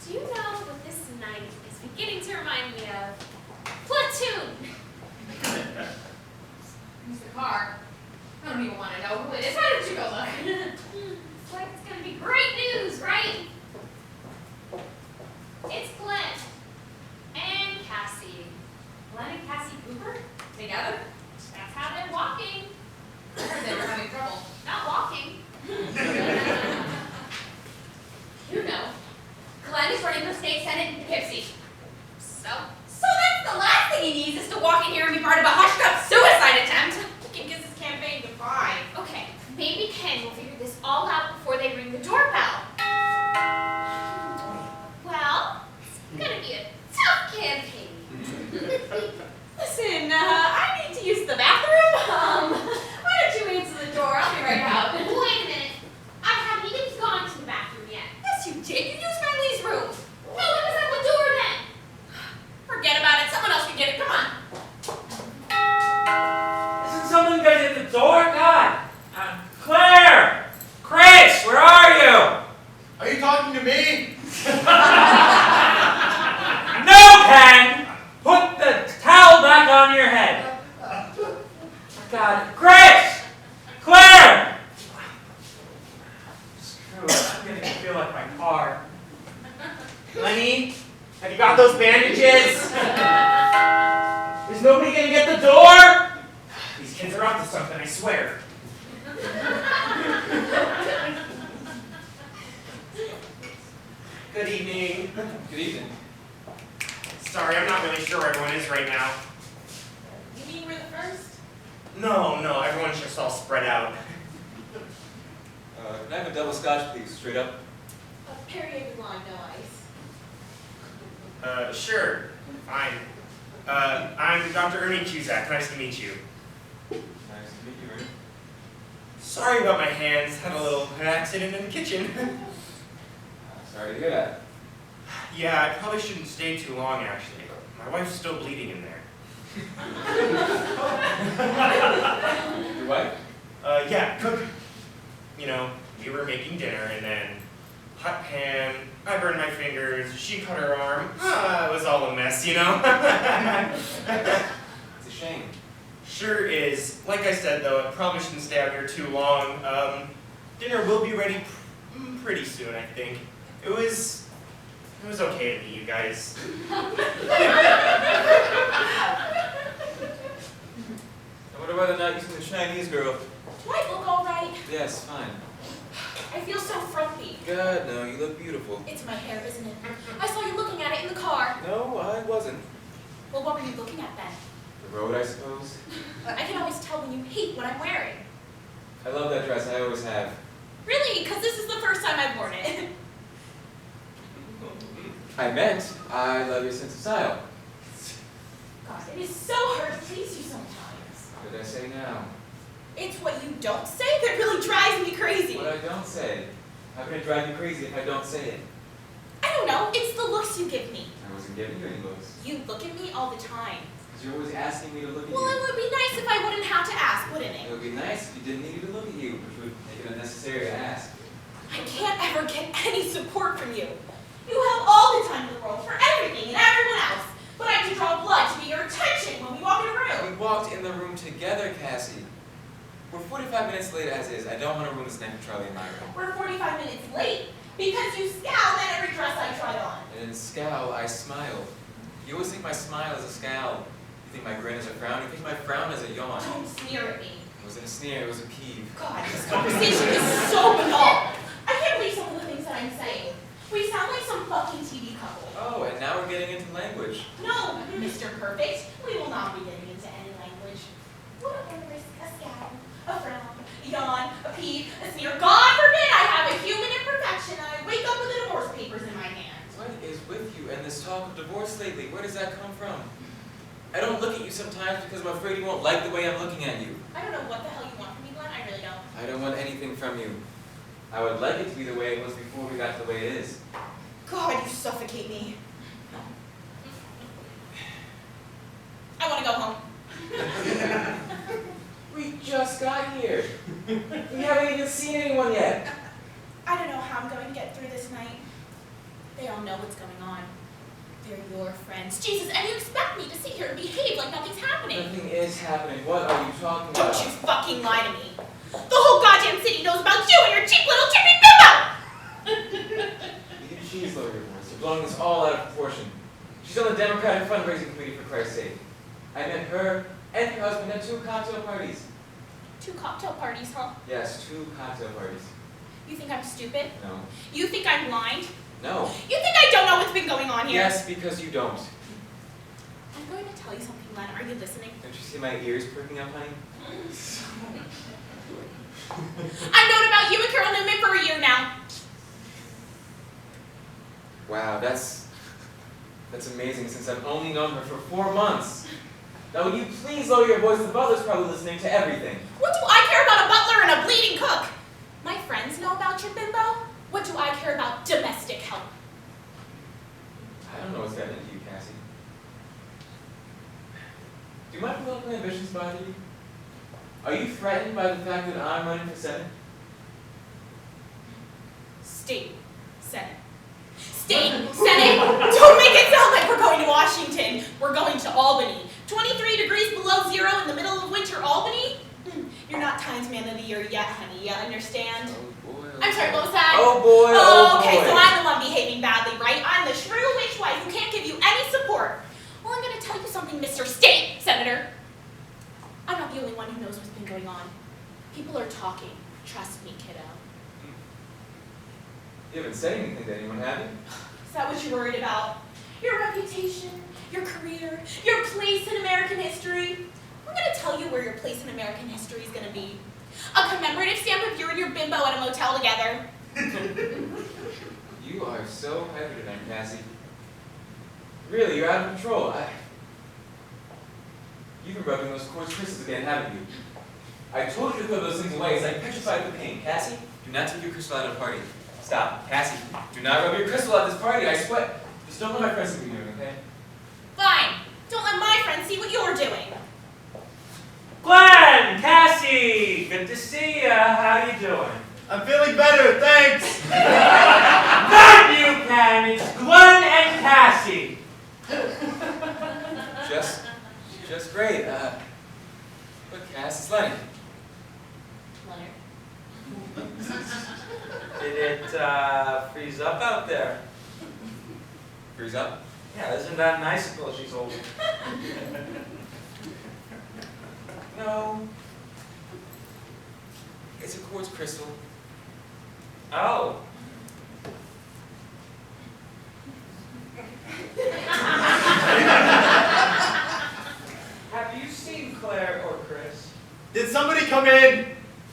Do you know what this night is beginning to remind me of? Platoon! Who's the car? I don't even want to know who it is. Why don't you go look? It's like it's gonna be great news, right? It's Glenn and Cassie. Glenn and Cassie Cooper? Together? That's how they're walking. I heard they were having trouble. Not walking. You know. Glenn is running for state senate in Poughkeepsie. So? So that's the last thing he needs is to walk in here and be part of a hushed-up suicide attempt. He can kiss his campaign goodbye. Okay, maybe Ken will figure this all out before they ring the doorbell. Well, it's gonna be a tough campaign. Listen, I need to use the bathroom. Why don't you answer the door? I'll be right out. Wait a minute. I haven't even gone to the bathroom yet. Yes, you did. You used Manly's room. No, it was at the door then. Forget about it. Someone else can get it. Come on. Isn't someone gonna hit the door? God! Claire! Chris, where are you? Are you talking to me? No, Ken! Put the towel back on your head. God. Chris! Claire! Screw it. I'm gonna feel like my car. Lenny, have you got those bandages? Is nobody gonna get the door? These kids are up to something, I swear. Good evening. Good evening. Sorry, I'm not really sure where everyone is right now. You mean we're the first? No, everyone's just all spread out. Can I have a double scotch, please? Straight up. A Perrier line, no ice. Sure. Fine. I'm Dr. Ernie Cusack. Nice to meet you. Nice to meet you, Ernie. Sorry about my hands. Had a little accident in the kitchen. Sorry to hear that. Yeah, I probably shouldn't stay too long, actually. My wife's still bleeding in there. Your wife? Yeah, cook. You know, we were making dinner, and then hot pan, I burned my fingers, she cut her arm. It was all a mess, you know? It's a shame. Sure is. Like I said, though, I probably shouldn't stay out here too long. Dinner will be ready pretty soon, I think. It was okay to meet you guys. I wonder why they're not using the Chinese girl. Do I look all right? Yes, fine. I feel so frumpy. God, no, you look beautiful. It's my hair, isn't it? I saw you looking at it in the car. No, I wasn't. Well, what were you looking at then? The road, I suppose. I can always tell when you hate what I'm wearing. I love that dress, I always have. Really? Because this is the first time I've worn it. I meant, I love your sense of style. God, it is so hard to please you sometimes. What did I say now? It's what you don't say that really drives me crazy. What I don't say. How can it drive you crazy if I don't say it? I don't know. It's the looks you give me. I wasn't giving you any looks. You look at me all the time. Because you're always asking me to look at Well, you. it would be nice if I wouldn't have to ask, wouldn't It it? would be nice if you didn't need me to look at you, which would make it unnecessary to ask. I can't ever get any support from you. You have all the time in the world for everything and everyone else. But I have to draw blood to get your attention when we walk in a room. We walked in the room together, Cassie. We're 45 minutes late as is. I don't want to ruin this night for Charlie and my room. We're 45 minutes late because you scowled at every dress I tried on. I didn't scowl, I smiled. You always think my smile is a scowl. You think my grin is a frown. You think my frown is a yawn. Don't sneer at me. It wasn't a sneer, it was a peeve. God, this conversation is so banal. I can't believe some of the things that I'm saying. We sound like some fucking TV couple. Oh, and now we're getting into language. No, Mr. Perfect, we will not be getting into any language. What a risk, a scowl, a frown, a yawn, a peeve, a sneer. God forbid I have a human imperfection and I wake up with the divorce papers in my hand. What is with you and this talk of divorce lately? Where does that come from? I don't look at you sometimes because I'm afraid you won't like the way I'm looking at you. I don't know what the hell you want from me, Glenn. I really don't. I don't want anything from you. I would like it to be the way it was before we got to the way it is. God, you suffocate me. I want to go home. We just got here. We haven't even seen anyone yet. I don't know how I'm going to get through this night. They all know what's going on. They're your friends. Jesus, and you expect me to sit here and behave like nothing's happening. Nothing is happening. What are you talking about? Don't you fucking lie to me. The whole goddamn city knows about you and your cheap little chippy bimbo! You cheese lower your voice. You're blowing this all out of proportion. She's on the Democratic fundraising committee, for Christ's sake. I met her and her husband at 2 cocktail parties. 2 cocktail parties, huh? Yes, 2 cocktail parties. You think I'm stupid? No. You think I'm blind? No. You think I don't know what's been going on here? Yes, because you don't. I'm going to tell you something, Len. Are you listening? Don't you see my ears perking up, honey? I've known about you and Carol Newman for a year now. Wow, that's amazing since I've only known her for 4 months. Now would you please lower your voice? The butler's probably listening to everything. What do I care about a butler and a bleeding cook? My friends know about your bimbo. What do I care about domestic help? I don't know what's gotten into you, Cassie. Do my political ambitions bother you? Are you threatened by the fact that I'm running for Senate? State Senate. State Senate! Don't make it sound like we're going to Washington. We're going to Albany. 23 degrees below zero in the middle of winter Albany? You're not Times Man of the Year yet, honey. You understand? Oh boy. I'm sorry, what was that? Oh boy, oh okay, boy. so I'm the one behaving badly, right? I'm the shrew witch wife who can't give you any support. Well, I'm going to tell you something, Mr. State Senator. I'm not the only one who knows what's been going on. People are talking. Trust me, kiddo. You haven't said anything to anyone, have you? Is that what you're worried about? Your reputation, your career, your place in American history? I'm going to tell you where your place in American history is going to be. A commemorative stamp of you and your bimbo at a motel together. You are so heavy tonight, Cassie. Really, you're out of control. You've been rubbing those quartz crystals again, haven't you? I told you to throw those things away. It's like petrified with pain. Cassie, do not take your crystal at a party. Stop. Cassie, do not rub your crystal at this party. I sweat. Just don't let my friends see what you're doing, okay? Fine. Don't let my friends see what you're doing. Glenn, Cassie, good to see ya. How you doing? I'm feeling better, thanks! That you can. It's Glenn and Cassie. Just great. Look, Cass, it's Lenny. Leonard. Did it freeze up out there? Freeze up. Yeah, isn't that an icicle she's holding? No. quartz crystal. Oh. Have you seen Claire or Chris? Did somebody come in?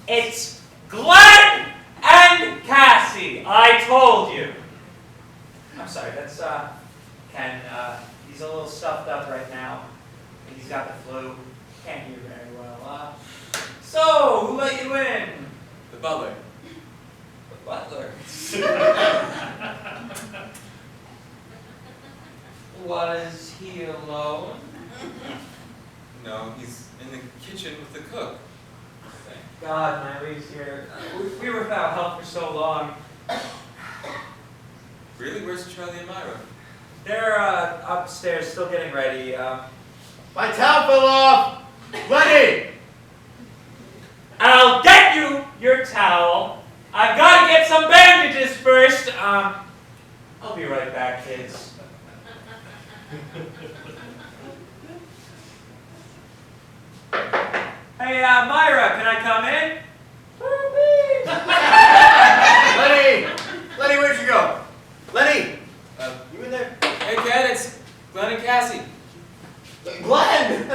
It's Glenn and Cassie. I told you. I'm sorry, that's Ken. He's a little stuffed up right now. He's got the flu. Can't hear very well. So, who let you in? The butler. The butler. Was he alone? No, he's in the kitchen with the cook. God, Mary's here. We were without help for so long. Really? Where's Charlie and Myra? They're upstairs, still getting ready. My towel fell off! Lenny! I'll get you your towel. I've got to get some bandages first. I'll be right back, kids. Hey, Myra, can I come in? Lenny! Lenny, where'd you go? Lenny! Uh, You in there? hey, Ken, it's Glenn and Cassie. Glenn!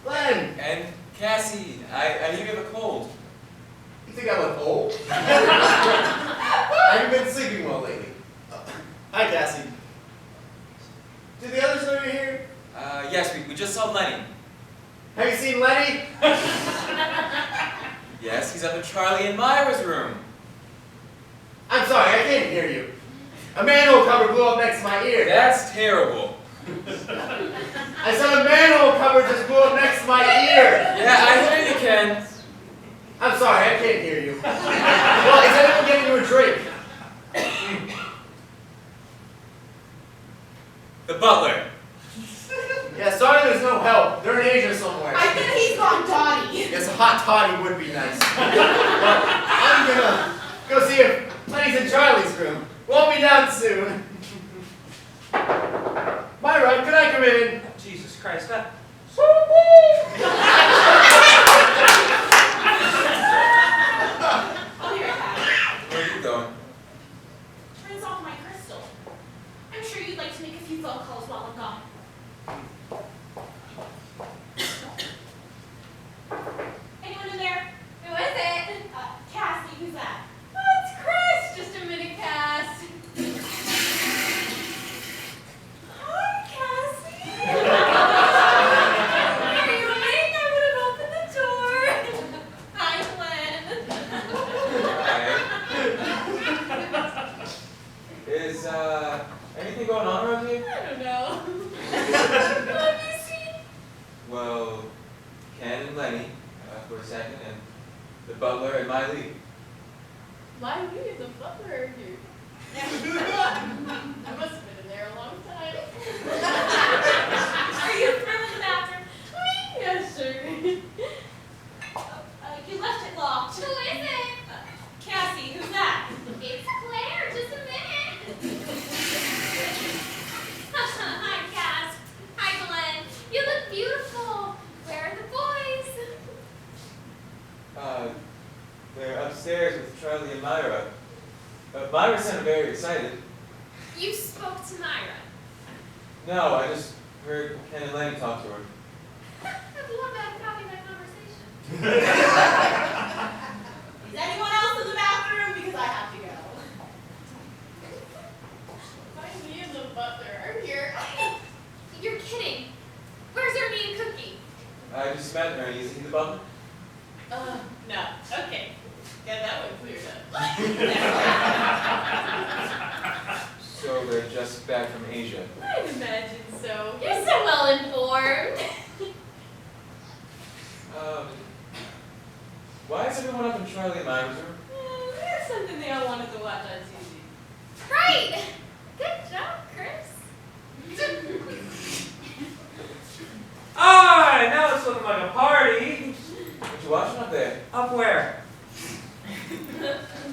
Glenn! And Cassie, I hear you have a cold. You think I look old? I haven't been sleeping well lately. Hi, Cassie. Do the others know you're here? Yes, we just saw Lenny. Have you seen Lenny? Yes, he's up in Charlie and Myra's room. I'm sorry, I can't hear you. A manhole cover blew up next to my ear. That's terrible. I said a manhole cover just blew up next to my ear. Yeah, I hear you, Ken. I'm sorry, I can't hear you. Well, is anyone getting you a drink? The butler. Yeah, sorry there's no help. They're in Asia somewhere. I think he's gone dotty. Yes, a hot toddy would be nice. Well, I'm gonna go see if Lenny's in Charlie's room. Won't be down soon. Myra, can I come in? Jesus Christ. I'll be right back. Where are you going? Turns off my crystal. I'm sure you'd like to make a few phone calls while I'm gone. Anyone in there? Who is it? Cassie, who's that? Oh, it's Chris. Just a minute, Cass. Hi, Cassie. Are you awake? I would have opened the door. Hi, Glenn. Hi. Is, anything going on around here? I don't know. What have you seen? Well, Ken and Lenny, for a second, and the butler and Miley. My we is a butler here. I must have been in there a long time. Are you from the bathroom? Me? Yes, sir. You left it locked. Who is it? Cassie, who's that? It's Claire, just a minute. Hi, Cass. Hi, Glenn. You look beautiful. Where are the boys? They're upstairs with Charlie and Myra. Myra sounded very excited. You spoke to Myra. No, I just heard Ken and Lenny talk to her. I'd love to have a copy of that conversation. Is anyone else in the bathroom? Because I have to go. Find me and the butler are here. You're kidding. Where's Ernie and Cookie? I just met Ernie. Is he the butler? No. Okay. Get that one cleared up. So they're just back from Asia. I'd imagine so. You're so well informed. Why is everyone up in Charlie and Myra's room? That's something they all wanted to watch on TV. Right. Good job, Chris. Ah, now it's looking like a party. What you watching up there? Up where?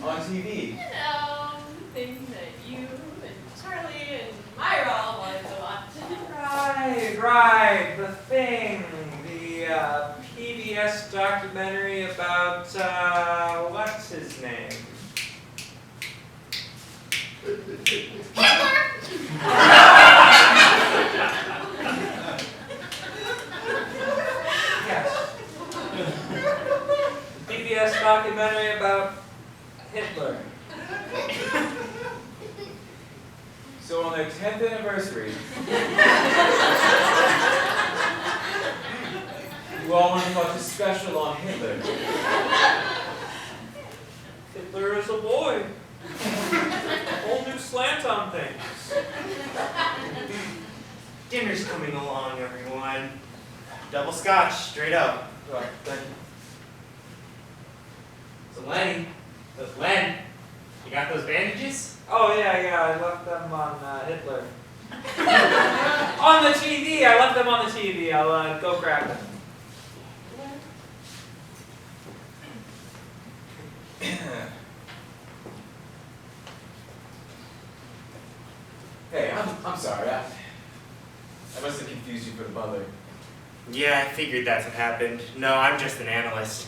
On TV. You know, things that you and Charlie and Myra all wanted to watch. Right, the thing. The PBS documentary about, what? documentary about Hitler. So on their 10th anniversary, you all want to watch a special on Hitler. Hitler is a boy. Whole new slant on things. Dinner's coming along, everyone. Double scotch, straight up. Well, thank you. So Len, you got those bandages? Oh yeah, I left them on Hitler. On the TV, I left them on the TV. I'll go grab them. Hey, I'm sorry. I must have confused you for the butler. Yeah, I figured that's what happened. No, I'm just an analyst.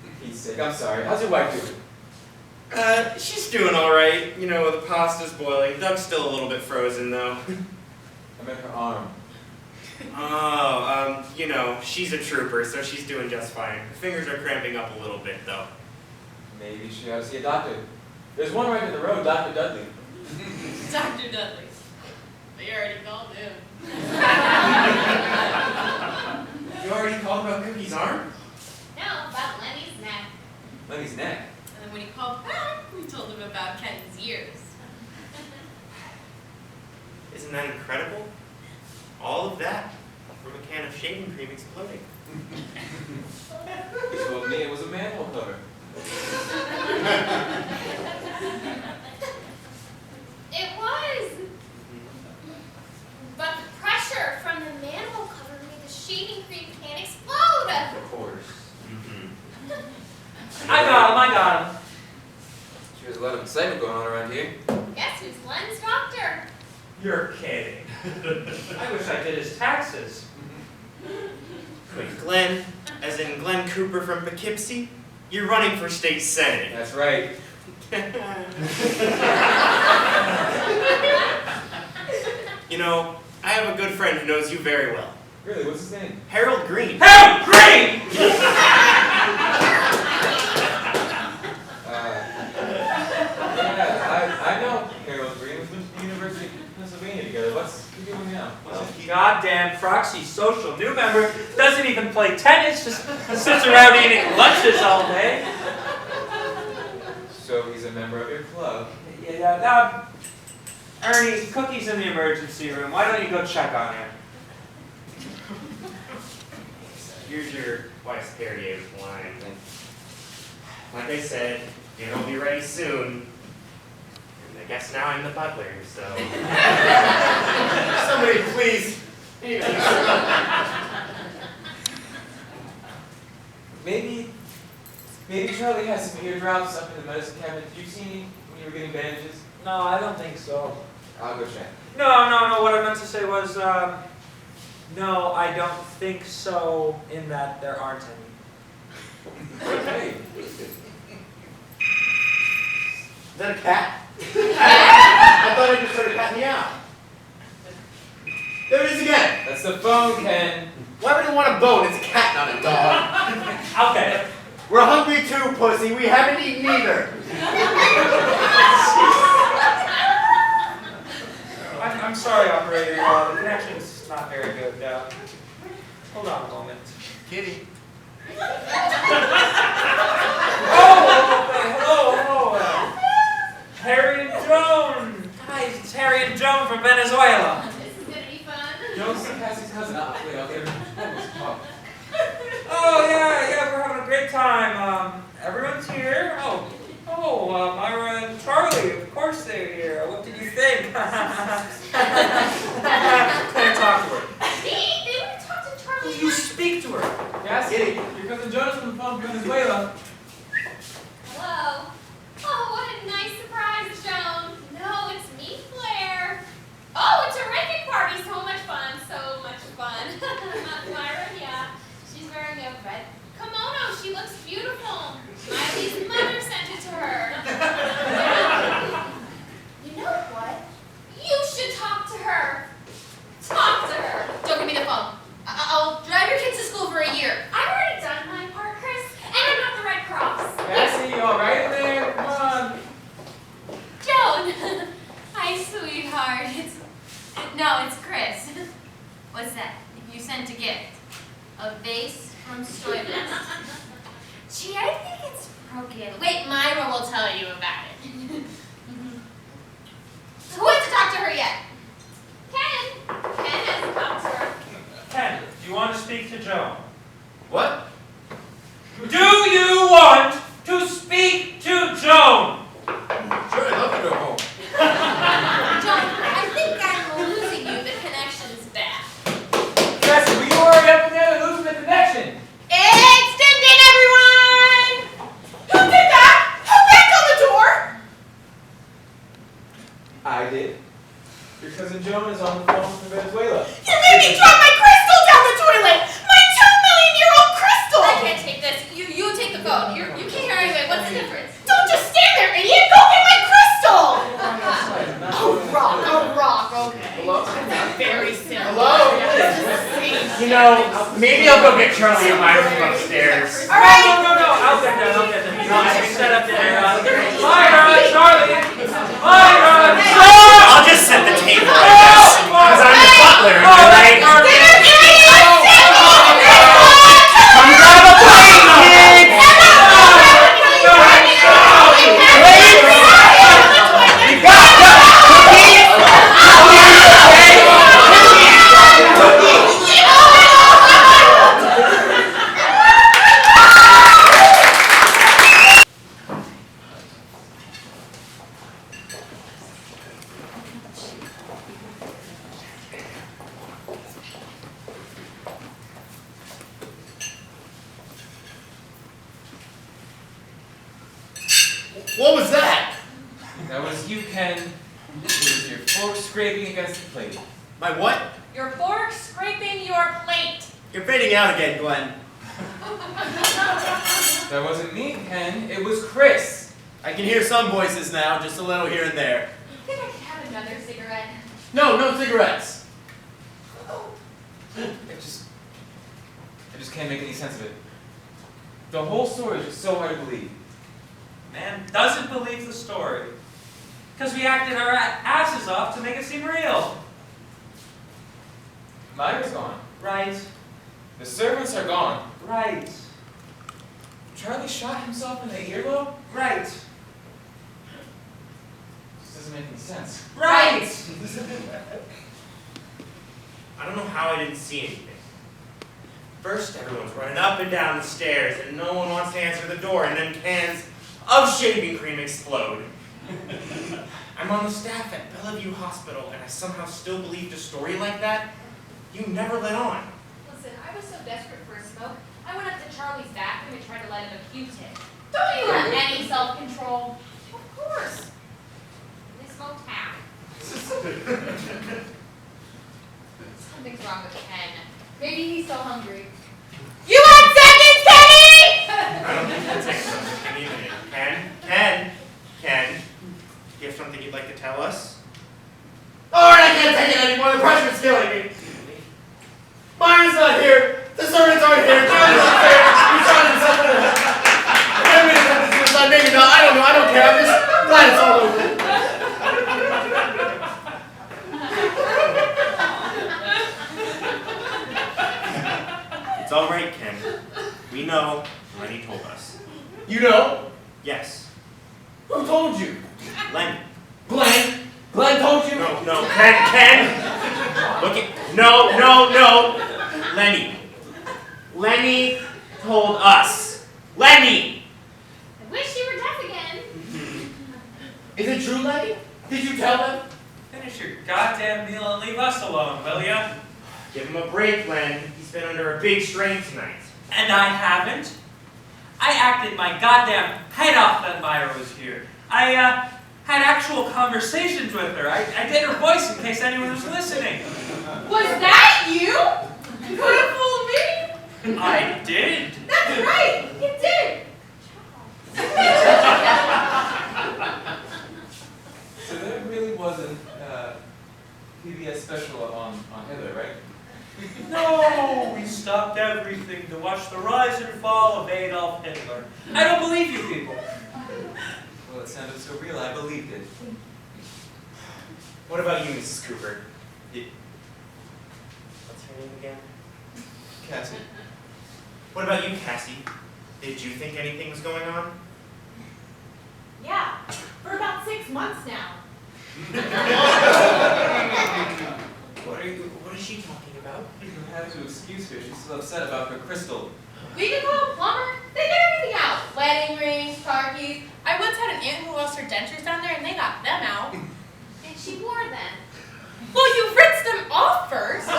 For Pete's sake, I'm sorry. How's your wife doing? She's doing alright. You know, the pasta's boiling. Doug's still a little bit frozen, though. I meant her arm. Oh, you know, she's a trooper, so she's doing just fine. Her fingers are cramping up a little bit, though. Maybe she ought to see a doctor. There's one right in the road, Dr. Dudley. Dr. Dudley. You already called him. You already called about Cookie's arm? No, about Lenny's neck. Lenny's neck. And then when he called back, we told him about Ken's ears. Isn't that incredible? All of that from a can of shaving cream exploding. He told me it was a manhole cover. It was. But the pressure from the manhole cover made the shaving cream can explode. Of course. I got him. Sure, there's a lot of excitement going on around here. Guess who's Len's doctor? You're kidding. I wish I did his taxes. Wait, Glenn, as in Glenn Cooper from Poughkeepsie? You're running for state senate. That's right. You know, I have a good friend who knows you very well. Really, what's his name? Harold Green. Harold Green! Yeah, I know Harold Green. We went to the University of Pennsylvania together. What's he doing now? Well, goddamn proxy social new member doesn't even play tennis, just sits around eating lunches all day. So he's a member of your club. Yeah, Ernie, Cookie's in the emergency room. Why don't you go check on her? Here's your wife's Perrier wine. Like I said, dinner will be ready soon. And I guess now I'm the butler, so... Somebody please. Maybe Charlie has some eardrops up in the medicine cabinet. Did you see any when you were getting bandages? No, I don't think so. I'll go check. No, what I meant to say was, no, I don't think so, in that there aren't any. Hey. Is that a cat? I thought I just heard a cat meow. There it is again. That's the phone, Ken. Why would you want a bone? It's a cat, not a dog. Okay. We're hungry too, pussy. We haven't eaten either. I'm sorry, operator. The connection's not very good. Hold on a moment. Kitty. Hello. Harry and Joan. Hi, it's Harry and Joan from Venezuela. This is gonna be fun. Jones and Cassie's cousin. Wait, I'll get her. Oh yeah, we're having a great time. Everyone's here. Myra and Charlie, of course they're here. What did you think? Can't talk to her. They want to talk to Charlie. You speak to her. Cassie, your cousin Jonas from the phone from Venezuela. Hello. Oh, what a nice surprise, Joan. No, it's me, Claire. Oh, a terrific party. So much fun. Myra, yeah. She's wearing a red kimono. She looks beautiful. Miley's mother sent it to her. You know what? You should talk to her. Talk to her. Don't give me the phone. I'll drive your kids to school for a year. I've already done my part, Chris. And I'm not the A vase from Stoimus. Gee, I think it's broken. Wait, Myra will tell you about it. Who has to talk to her yet? Ken. Ken has to talk to her. Ken, do you want to speak to Joan? What? Do you want to speak to Joan? Sure, I'd love to go home. John, I think I'm losing you. The connection's bad. Cassie, will you hurry up and then losing the connection? It's Din everyone! Who did that? Who banged on the door? I did. Your cousin Joan is on the phone from Venezuela. You made me drop my crystal down the toilet! My 2-million-year-old crystal! I can't take this. You take the phone. You can't hear anyway. What's the difference? Don't just stand there, idiot! Go get my crystal! A rock, okay. Hello? That's very simple. Hello? You know, maybe I'll go get Charlie and Myra from upstairs. All right. No. I'll get them. No, I can set up there. Myra, Charlie. Myra, I'll just set the table, I guess. Because I'm the butler, right? Come grab a plate, kids! What was that? That was you, Ken. It was your fork scraping against the plate. My what? Your fork scraping your plate. You're fading out again, Glenn. That wasn't me, Ken. It was Chris. I can hear some voices now, just a little here and there. I think I could have another cigarette. No cigarettes. I just can't make any sense of it. The whole story is just so hard to believe. Man doesn't believe the story. Because we acted our asses off to make it seem real. Myra's gone. Right. The servants are gone. Right. Charlie shot himself in the earlobe? Right. This doesn't make any sense. Right. I don't know how I didn't see anything. First, everyone's running up and down the stairs, and no one wants to answer the door, and then cans of shaving cream explode. I'm on the staff at Bellevue Hospital, and I somehow still believed a story like that? You never let on. Listen, I was so desperate for a smoke, I went up to Charlie's bathroom and tried to light him a Q-tip. Don't you have any self-control? Of course. They smoked half. Something's wrong with Ken. Maybe he's so hungry. You want seconds, Kenny? I don't think that's it. Can you even Ken, you have something you'd like to tell us? Alright, I can't take it anymore. The pressure's killing me. Myra's not here. The servants aren't here. Charlie's not there. He shot himself in the head. Maybe it's not suicide, maybe not. I don't know. I don't care. I'm just glad it's all over. It's all right, Ken. We know. Lenny told us. You know? Yes. Who told you? Lenny. Glenn? Glenn told you? No, Ken. Look at. No. Lenny. Lenny told us. Lenny. I wish you were deaf again. Is it true, Lenny? Did you tell them? Finish your goddamn meal and leave us alone, will ya? Give him a break, Len. He's been under a big strain tonight. And I haven't. I acted my goddamn head off that Myra was here. I had actual conversations with her. I did her voice in case anyone was listening. Was that you? You couldn't fool me? I did. That's right, you did. So there really wasn't PBS special on Hitler, right? No, we stopped everything to watch the rise and fall of Adolf Hitler. I don't believe you people. Well, it sounded so real, I believed it. What about you, Mrs. Cooper? What's her name again? Cassie. What about you, Cassie? Did you think anything was going on? Yeah, for about 6 months now. What is she talking about? You have to excuse her. She's still upset about her crystal. We can call a plumber. They get everything out. Wedding rings, car keys. I once had an aunt who lost her dentures down there and they got them out. And she wore them. Well, you rinsed them off first. They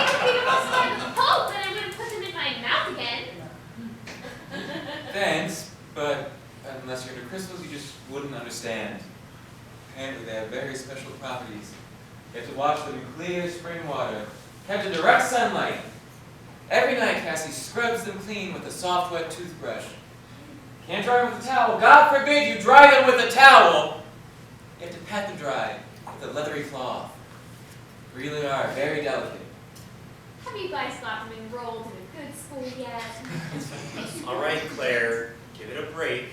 could be the most fun with hope, and I wouldn't put them in my mouth again. Thanks, but unless you're into crystals, you just wouldn't understand. Apparently, they have very special properties. You have to wash them in clear spring water, kept in direct sunlight. Every night, Cassie scrubs them clean with a soft, wet toothbrush. Can't dry them with a towel. God forbid you dry them with a towel! You have to pat them dry with a leathery cloth. Really are very delicate. Have you guys got them enrolled in a good school yet? All right, Claire, give it a break.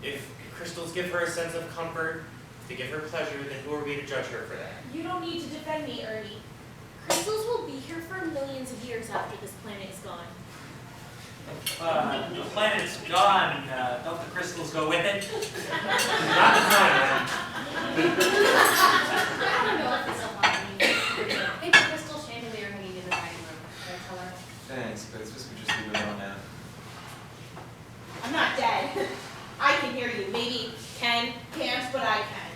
If crystals give her a sense of comfort, to give her pleasure, then who are we to judge her for that? You don't need to defend me, Ernie. Crystals will be here for millions of years after this planet is gone. The planet's gone. Don't the crystals go with it? Not the time, I don't know if this will bother me. Maybe crystal chandelier hanging in the dining room. Should I tell her? Thanks, but it's just we just leave it alone now. I'm not dead. I can hear you. Maybe Ken can't, but I can.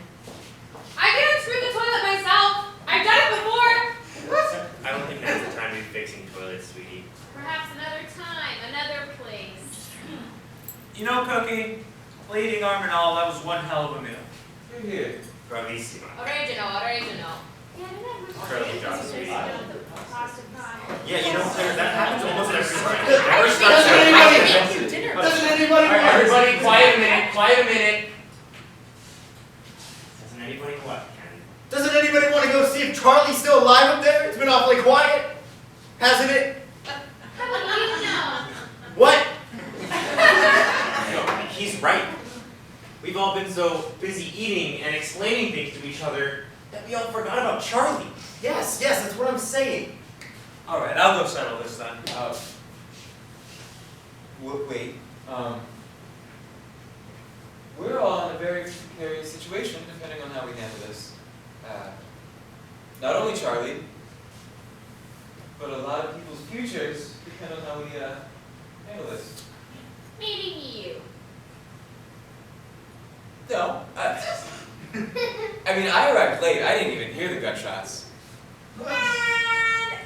I can unscrew the toilet myself. I've done it before. I don't think now's the time to be fixing toilets, sweetie. Perhaps another time, another place. You know, Cookie, bleeding arm and all, that was one hell of a meal. You're here. Bravissima. Original. Incredible job, sweetie. Pasta pie. Yeah, you know, Claire, that happens almost every time. Doesn't anybody? All right, everybody, quiet a minute. Doesn't anybody what, Ken? Doesn't anybody want to go see if Charlie's still alive up there? It's been awfully quiet, hasn't it? How do you know? What? No, he's right. We've all been so busy eating and explaining things to each other that we all forgot about Charlie. Yes, that's what I'm saying. All right, I'll go settle this then. Wait. We're all in a very precarious situation, depending on how we handle this. Not only Charlie, but a lot of people's futures depend on how we handle this. Maybe you. No, I mean, I arrived late. I didn't even hear the gunshots. Man,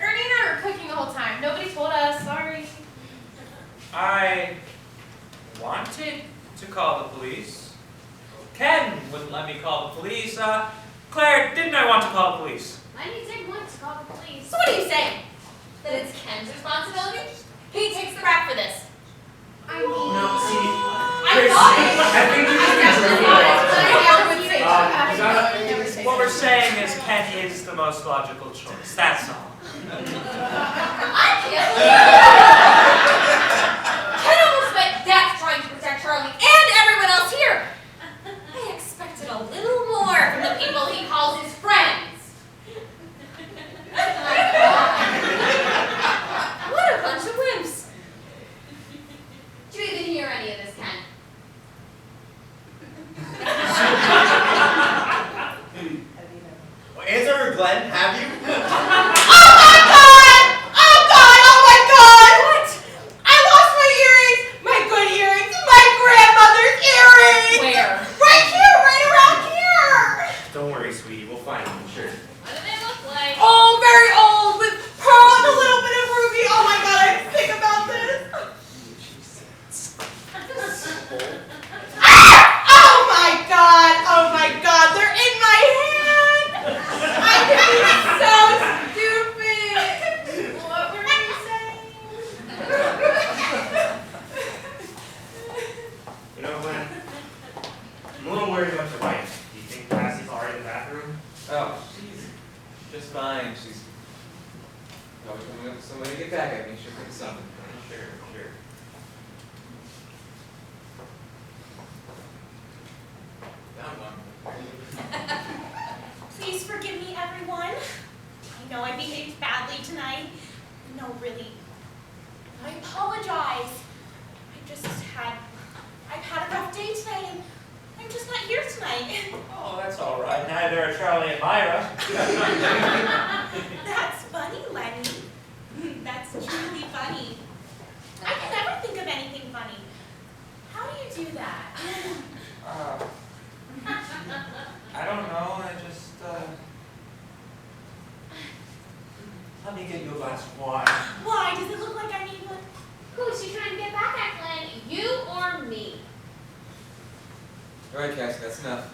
Ernie and I were cooking the whole time. Nobody told us. Sorry. I wanted to call the police. Ken wouldn't let me call the police. Claire, didn't I want to call the police? Lenny did want to call the police. So what are you saying? That it's Ken's responsibility? He takes the rap for this. I mean, No, see, I thought it. I think you What we're saying is Ken is the most logical choice. That's all. I can't believe it! Ken almost met death trying to protect Charlie and everyone else here. I expected a little more from the people he calls his friends. What a bunch of wimps. Did you even hear any of this, Ken? Well, answer her, Glenn, have you? Oh my God! What? I lost my earrings! My good earrings! My grandmother's earrings! Where? Right here! Right around here! Don't worry, sweetie, we'll find them, sure. What do they look like? Oh, very old, with pearl and a little bit of ruby. Oh my God, I think about this. Oh my God, they're in my hand. I'm being so stupid. What were you saying? You know, Glenn, I'm a little worried about your wife. Do you think Cassie's already in the bathroom? Oh, she's just fine. She's probably coming up with some way to get back at me. She'll think of something. Sure. Found one. Please forgive me, everyone. I know I behaved badly tonight. No, really. I apologize. I've had a rough day today, and I'm just not here tonight. Oh, that's all right. Neither are Charlie and Myra. That's funny, Lenny. That's truly funny. I can never think of anything funny. How do you do that? I don't know. I just, let me get you a glass of wine. Why? Does it look like I need one? Who's she trying to get back at, Glenn? You or me? All right, Cassie, that's enough.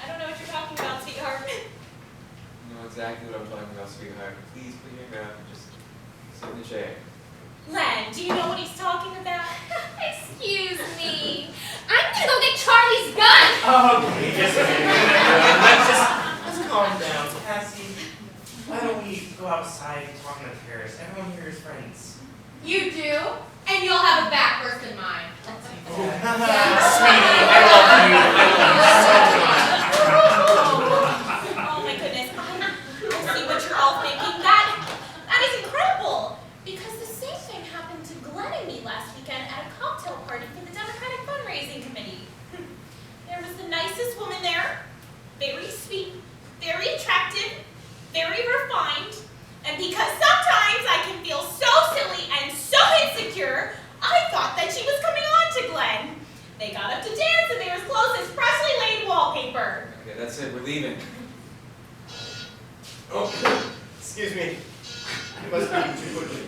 I don't know what you're talking about, sweetheart. You know exactly what I'm talking about, sweetheart. Please put your hair up and just sit in the chair. Len, do you know what he's talking about? Excuse me. I'm gonna go get Charlie's gun. Okay, just a minute. Let's calm down, Cassie. Why don't we go outside and talk on the terrace? Everyone here is friends. You do? And you'll have a back worse than mine. Sweetie, I love you. I love you so much. Oh my goodness, I see what you're all thinking. That is incredible. Because the same thing happened to Glenn and me last weekend at a cocktail party for the Democratic Fundraising Committee. There was the nicest woman there, very sweet, very attractive, very refined, and because sometimes I can feel so silly and so insecure, I thought that she was coming on to Glenn. They got up to dance and they were as close as freshly laid wallpaper. Okay, that's it. We're leaving. Oh, excuse me. I must be too quickly.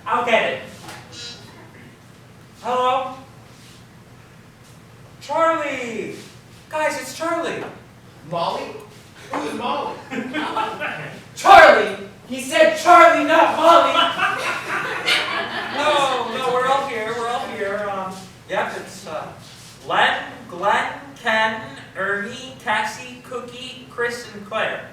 I'll get it. Hello? Charlie! Guys, it's Charlie. Molly? Who is Molly? Charlie! He said Charlie, not Molly! No, we're all here. Yep, it's Len, Glenn, Ken, Ernie, Cassie, Cookie, Chris, and Claire.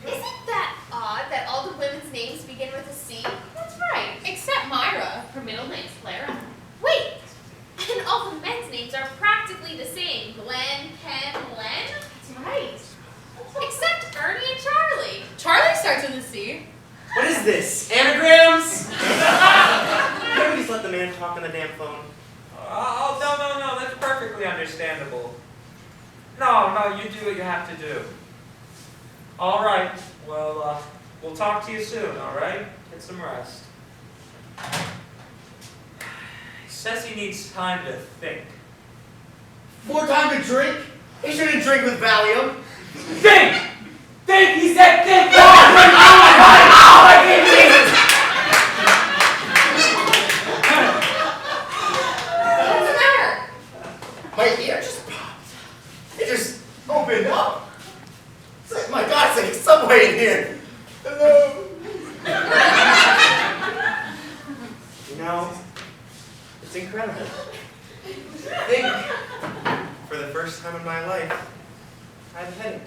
Isn't that odd that all the women's names begin with a C? That's right, except Myra. Her middle name's Clara. Wait, and all the men's names are practically the same. Glenn, Ken, Len. That's right. Except Ernie and Charlie. Charlie starts with a C. What is this? Anagrams? Can we just let the man talk on the damn phone? Oh, no, that's perfectly understandable. No, you do what you have to do. All right, well, we'll talk to you soon, all right? Get some rest. He says he needs time to think. More time to drink? He shouldn't drink with Valium. Think! Think! He said think! Oh my goodness! What's the matter? My ear just popped. It just opened up. It's like, my God, it's like a subway in here. Hello. You know, it's incredible. I think, for the first time in my life, I'm heading.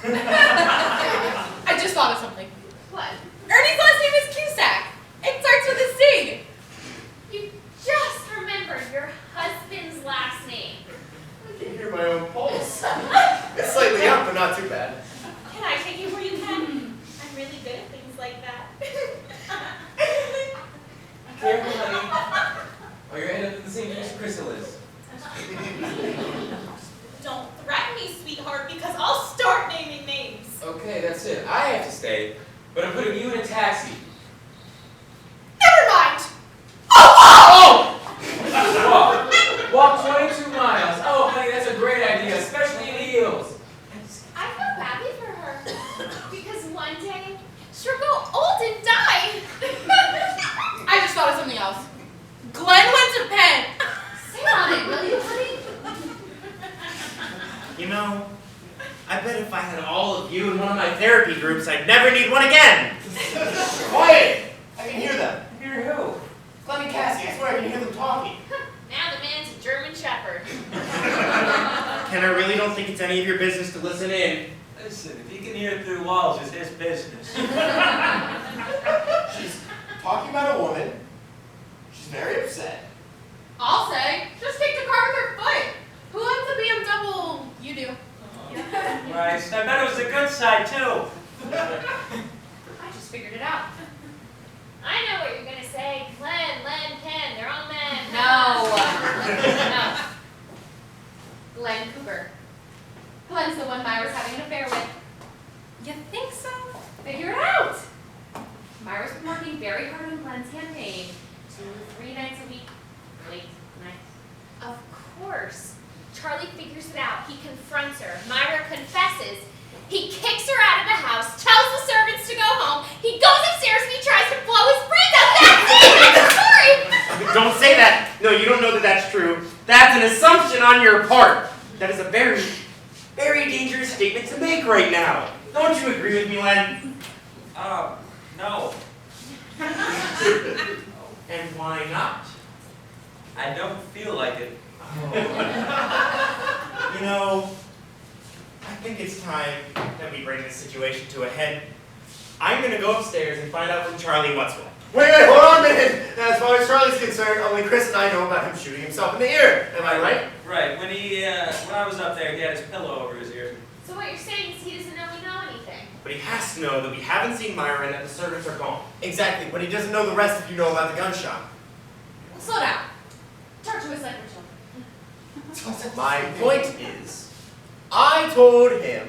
I just thought of something. What? Ernie's last name is Cusack. It starts with a C. You just remembered your husband's last name. I can hear my own pulse. It's slightly up, but not too bad. Can I take you where you can? I'm really good at things like that. Careful, honey. Or you're end up in the same place Crystal is. Don't threaten me, sweetheart, because I'll start naming names. Okay, that's it. I have to stay, but I'm putting you in a taxi. Never mind. Walk 22 miles. Oh, honey, that's a great idea, especially in heels. I feel badly for her because one day she'll grow old and die. I just thought of something else. Glenn went to Penn. Sit on it, will you, honey? You know, I bet if I had all of you in one of my therapy groups, I'd never need one again. Quiet! I can hear them. Hear who? Glenn and Cassie, I swear I can hear them talking. Now the man's a German Shepherd. Ken, I really don't think it's any of your business to listen in. Listen, if he can hear through walls, it's his business. She's talking about a woman. She's very upset. I'll say, just take the car with her foot. Who owns the BMW? You do. Right, I bet it was the good side, too. Glenn's handmade. 2-3 nights a week, late nights. Of course. Charlie figures it out. He confronts her. Myra confesses. He kicks her out of the house, tells the servants to go home. He goes upstairs and he tries to blow his brains out. That's it! That's the story! Don't say that. No, you don't know that that's true. That's an assumption on your part. That is a very, very dangerous statement to make right now. Don't you agree with me, Len? No. And why not? I don't feel like it. You know, I think it's time that we bring this situation to a head. I'm gonna go upstairs and find out from Charlie what's what. Wait, hold on a minute. As far as Charlie's concerned, only Chris and I know about him shooting himself in the ear. Am I right? Right. When I was up there, he had his pillow over his ear. So what you're saying is he doesn't know we know anything. But he has to know that we haven't seen Myra and that the servants are gone. Exactly, but he doesn't know the rest if you know about the gunshot. Slow down. Talk to us like we're children. My point is, I told him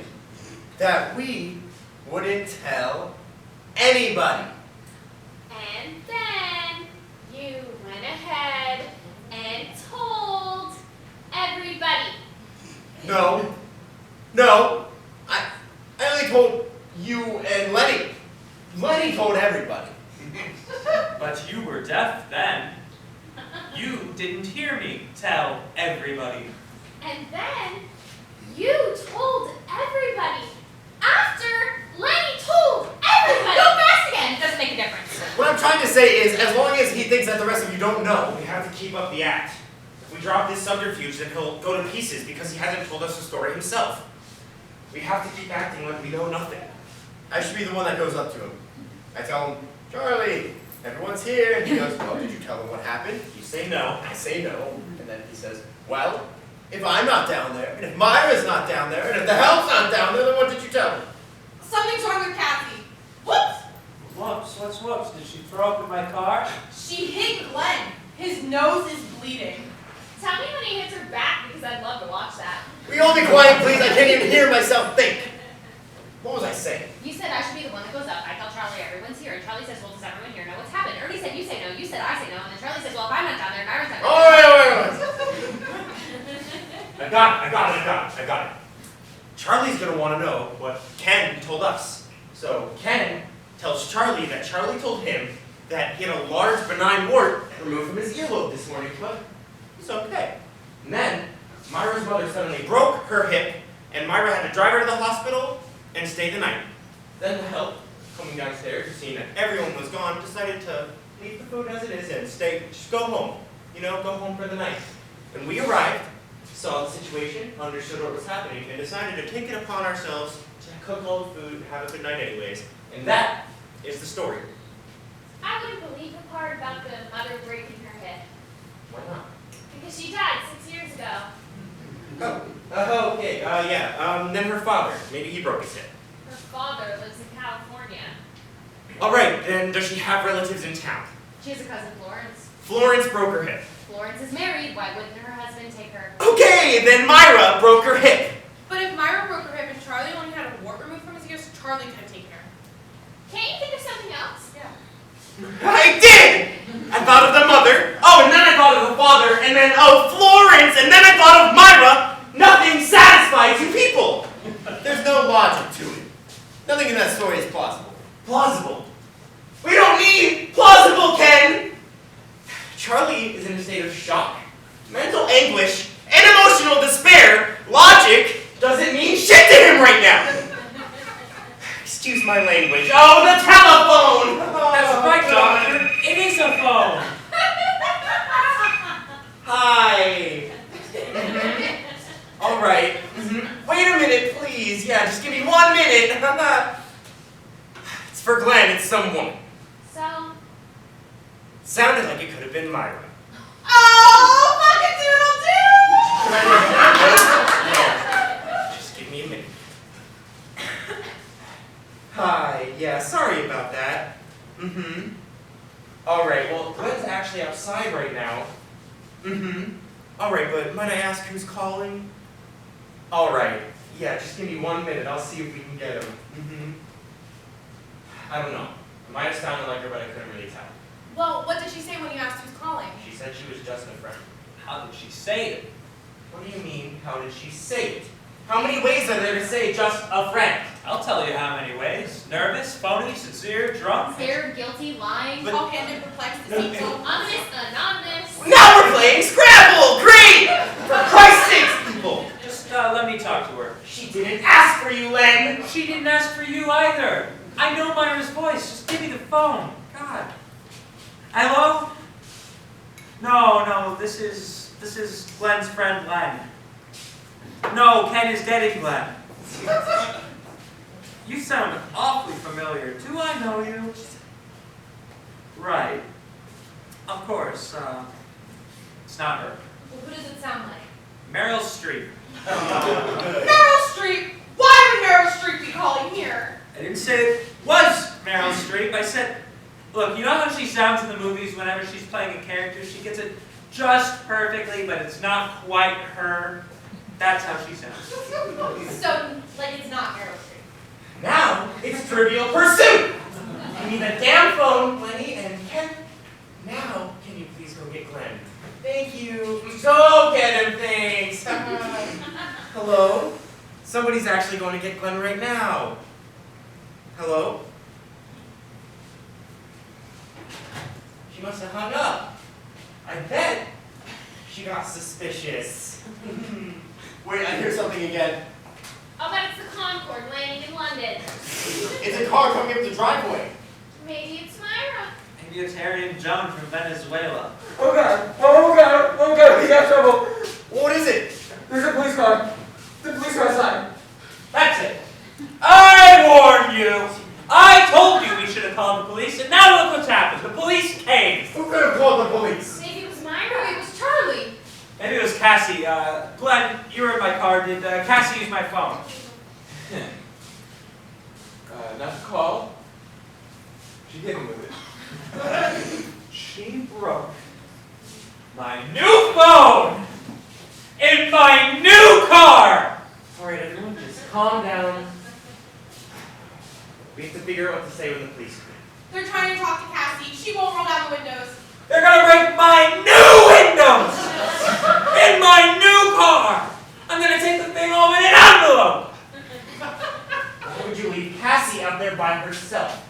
that we wouldn't tell anybody. And then you went ahead and told everybody. No. I only told you and Lenny. Lenny told everybody. But you were deaf then. You didn't hear me tell everybody. And then you told everybody after Lenny told everybody. Go fast again. It doesn't make a difference. What I'm trying to say is, as long as he thinks that the rest of you don't know, We have to keep up the act. If we drop this subterfuge, then he'll go to pieces because he hasn't told us the story himself. We have to keep acting like we know nothing. I should be the one that goes up to him. I tell him, Charlie, everyone's here. And he goes, well, did you tell them what happened? You say no. I say no. And then he says, well, if I'm not down there, and if Myra's not down there, and if the help's not down there, then what did you tell me? Something's wrong with Kathy. Whoops! Whoops, what's whoops? Did she throw up in my car? She hit Glenn. His nose is bleeding. Tell me when he hits her back because I'd love to watch that. Will you all be quiet, please? I can't even hear myself think. What was I saying? You said I should be the one that goes up. I tell Charlie everyone's here, and Charlie says, well, does everyone here know what's happened? Ernie said you say no, you said I say no, and then Charlie says, well, if I'm not down there, Myra's not down All there. right. I got it. Charlie's gonna want to know what Ken told us. So Ken tells Charlie that Charlie told him that he had a large benign wart removed from his earlobe this morning, but he's okay. And then Myra's mother suddenly broke her hip, and Myra had to drive her to the hospital and stay the night. Then the help, coming downstairs, seeing that everyone was gone, decided to leave the food as it is and just go home. Go home for the night. When we arrived, saw the situation, understood what was happening, and decided to take it upon ourselves to cook all the food and have a good night anyways. And that is the story. I wouldn't believe the part about the mother breaking her hip Why not? because she died 6 years ago. Okay, then her father, maybe he broke his hip. Her father lives in California. Alright, then does she have relatives in town? She has a cousin, Florence. Florence broke her hip. Florence is married. Why wouldn't her husband take her? Okay, then Myra broke her hip. But if Myra broke her hip and Charlie only had a wart removed from his ears, Charlie could have taken her. Can't you think of something else? Yeah. I did! I thought of the mother, and then I thought of the father, and then, Florence, and then I thought of Myra. Nothing satisfies you people. There's no logic to it. Nothing in that story is plausible. Plausible. We don't need plausible, Ken! Charlie is in a state of shock, mental anguish, and emotional despair. Logic doesn't mean shit to him right now. Excuse my language. Oh, the telephone! That's right, doctor. It is a phone. Hi. All right. Wait a minute, please. Yeah, just give me 1 minute. It's for Glenn. It's some woman. So, Sounded like it could have been Myra. Oh, fucking doodle-doo! Yeah. Just give me a minute. Hi. Yeah, sorry about that. All right, well, Glenn's actually outside right now. All right, but might I ask who's calling? All right. Yeah, just give me 1 minute. I'll see if we can get him. I don't know. It might have sounded like her, but I couldn't really tell. Well, what did she say when you asked who's calling? She said she was just a friend. How did she say it? What do you mean, how did she say it? How many ways are there to say just a friend? I'll tell you how many ways. Nervous, phony, sincere, drunk. Scared, guilty, lying, But- Offhanded, perplexed, deceitful. ominous, anonymous. Now we're playing Scrabble! Great! For Christ's sakes, people! Just let me talk to her. She didn't ask for you, Len! She didn't ask for you either. I know Myra's voice. Just give me the phone. God. Hello? No, this is Glenn's friend Len. No, Ken is getting Glenn. You sound awfully familiar. Do I know you? Right. Of course. It's not her. Well, who does it sound like? Meryl Streep. Meryl Streep! Why would Meryl Streep be calling here? I didn't say it was Meryl Streep. I said, look, you know how she sounds in the movies whenever she's playing a character? She gets it just perfectly, but it's not quite her. That's how she sounds. So, like it's not Meryl Streep. Now it's Trivial Pursuit! Give me the damn phone, Lenny and Ken. Now, can you please go get Glenn? Thank you. Go get him, thanks. Hello? Somebody's actually going to get Glenn right now. Hello? She must have hung up. I bet she got suspicious. Wait, I hear something again. I'll bet it's the Concorde landing in London. It's a car coming up the driveway. Maybe it's Myra. Maybe it's Harry and Joan from Venezuela. Oh God, we got trouble. What is it? There's a police car. The police car outside. That's it. I warned you. I told you we should have called the police, and now look what's happened. The police came. Who could have called the police? Maybe it was Myra. It was Charlie. Maybe it was Cassie. Glenn, you were in my car. Did Cassie use my phone? Not to call. She hit him with it. She broke my new phone in my new car. Alright, everyone, just calm down. We have to figure out what to say when the police come in. They're trying to talk to Cassie. She won't roll down the windows. They're gonna break my new windows in my new car. I'm gonna take the thing home in an envelope. Why would you leave Cassie out there by herself?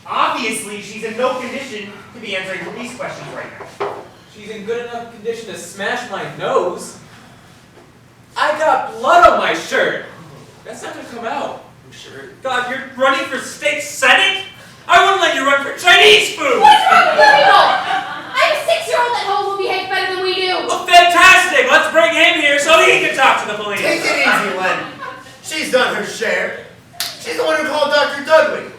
Obviously, she's in no condition to be answering police questions right now. She's in good enough condition to smash my nose. I got blood on my shirt. That's not gonna come out. Shirt. God, you're running for state senate? I wouldn't let you run for Chinese food. What's wrong with you people? I have a 6-year-old at home who behaves better than we do. Well, fantastic. Let's bring him here so he can talk to the police. Take it easy, Len. She's done her share. She's the one who called Dr. Dudley.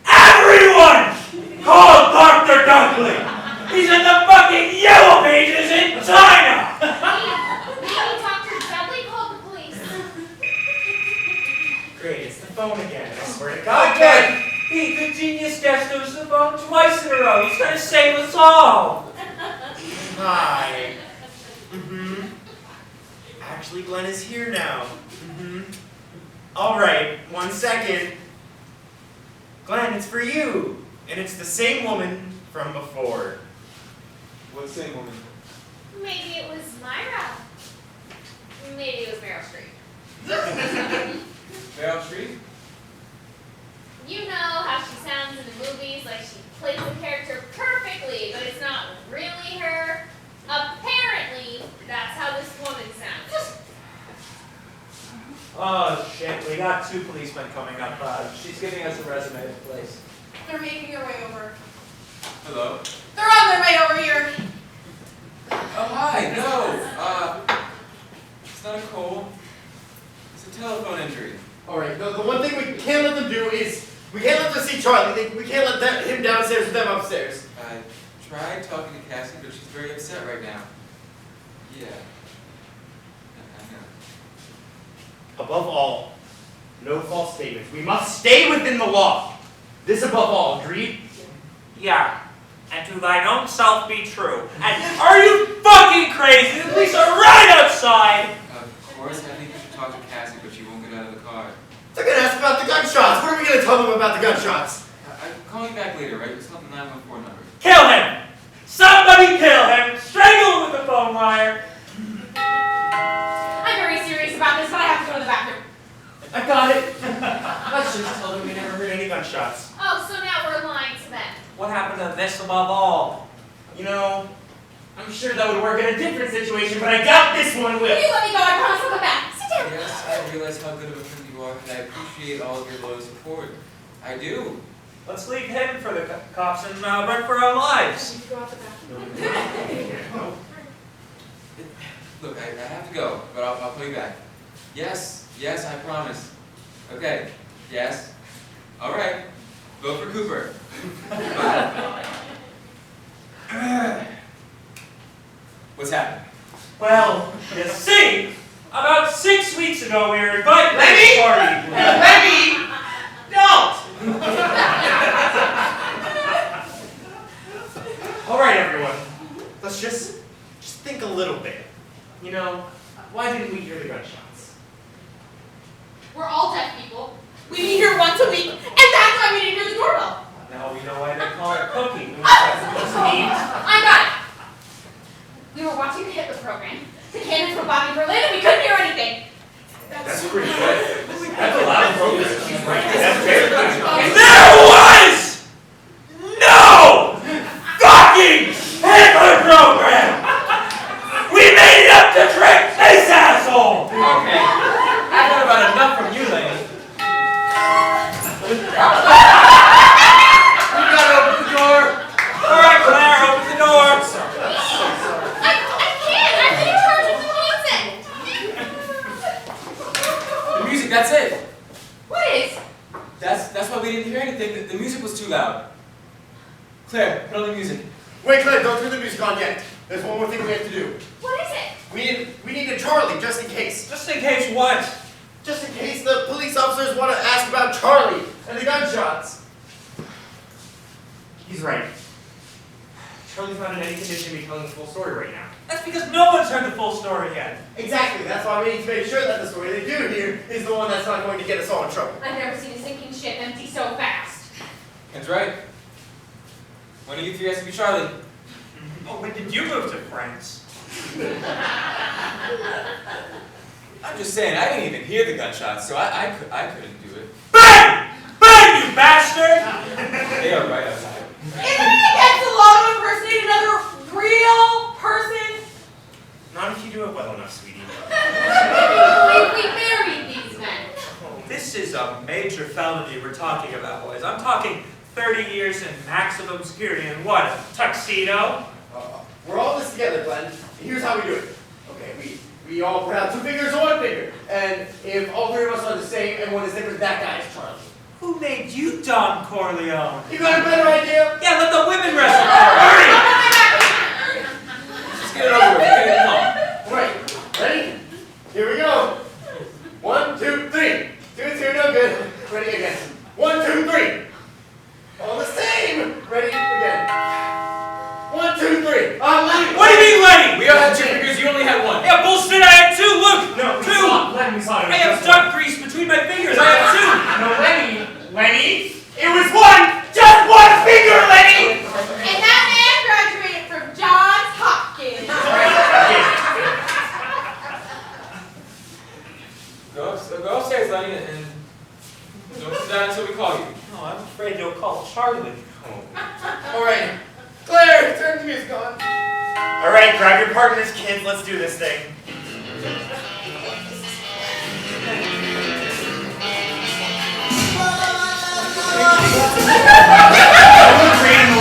Everyone call Dr. Dudley. He's in the fucking yellow pages in China. Maybe Dr. Dudley called the police. Great, it's the phone again. I swear to God, Okay, Heath, the genius guest goes to the phone twice in a row. He's gonna save us all. Hi. Actually, Glenn is here now. Alright, 1 second. Glenn, it's for you. And it's the same woman from before. What same woman? Maybe it was Myra. Maybe it was Meryl Streep. Meryl Streep? You know how she sounds in the movies, like she plays the character perfectly, but it's not really her. Apparently, that's how this woman sounds. Oh shit, we got 2 policemen coming up. She's giving us a resume of the place. They're making their way over. Hello? They're on their way over here. Oh, hi. No. It's not a cold. It's a telephone injury. Alright, the one thing we can't let them do is, we can't let them see Charlie. We can't let him downstairs with them upstairs. I tried talking to Cassie, but she's very upset right now. Yeah. I know. above all, no false statements. We must stay within the law. This above all, agreed? Yeah. And to thine own self be true. And are you fucking crazy? The police are right outside! Of course, I think you should talk to Cassie, but she won't get out of the car. They're gonna ask about the gunshots. What are we gonna tell them about the gunshots? I'll call you back later, right? Just tell the 914 number. Kill him! Somebody kill him! Strangle him with the phone wire! I'm very serious about this, but I have to go to the bathroom. I got it. Let's just tell them we never heard any gunshots. Oh, so now we're lying to them. What happened to this above all? You know, I'm sure that would work in a different situation, but I doubt this one will. You let me go, I promise I'll come back. Sit down. Yes, I realize how good of a friend you are, and I appreciate all of your loyal support. I do. Let's leave him for the cops and run for our lives. I need to go out the bathroom. Look, I have to go, but I'll call you back. Yes, I promise. Okay, yes. All right, vote for Cooper. What's happening? Well, you see, about 6 weeks ago we were invited to Lenny? a party. Lenny! Don't! All right, everyone. Let's just think a little bit. You know, why didn't we hear the gunshots? We're all deaf people. We meet here once a week, and that's why we didn't hear the doorbell. Now we know why they call it cookie. I got it. We were watching the Hitler program. The cannons were bombing Berlin, and we couldn't hear anything. That's pretty good. That's a loud program. She's right. That's very good. There was no fucking Hitler program! We made it up to trick this asshole! Okay, I've had about enough from you, Lenny. We gotta open the door. All right, Claire, open the door. I can't. I'm in charge of the music. The music, that's it. What is? That's why we didn't hear anything. The music was too loud. Claire, put on the music. Wait, Claire, don't turn the music on yet. There's one more thing we have to do. What is it? We need a Charlie, just in case. Just in case what? Just in case the police officers want to ask about Charlie and the gunshots. He's right. Charlie's not in any condition to be telling the full story right now. That's because no one's heard the full story yet. Exactly, that's why we need to make sure that the story they do hear is the one that's not going to get us all in trouble. I've never seen a sinking ship empty so fast. Ken's right. When are you three has to be Charlie? Oh, when did you move to France? I'm just saying, I didn't even hear the gunshots, so I couldn't do it. Bang! Bang, you bastard! They are right outside. Isn't it against the law to impersonate another real person? Not if you do it well enough, sweetie. I can't believe we married these men. This is a major felony we're talking about, boys. I'm talking 30 years in maximum security and what, a tuxedo? We're all this together, Glenn. Here's how we do it. Okay, we all put out 2 fingers and 1 finger. And if all 3 of us are the same and one is different, that guy is Charlie. Who made you Don Corleone? You got a better idea? Yeah, let the women wrestle for it. Just get it over with. Okay, come on. Right, ready? Here we go. 1, 2, 3. 2, 2, no good. Ready again. 1, 2, 3. All the same. Ready again. 1, 2, 3. Lenny. What do you mean, Lenny? We all had 2 fingers, you only had 1. Yeah, bullshit, I had 2, look! No, we 2! saw it. We saw it. I have duck grease between my fingers, I have No, Lenny, it was 1! Just 1 finger, Lenny! And that man graduated from Johns Hopkins. Go upstairs, Lenny, and don't sit down until we call you. 2! Oh, I'm afraid you'll call Charlie. All right. Claire, turn the music on. All right, grab your partners, kids. Let's do this thing.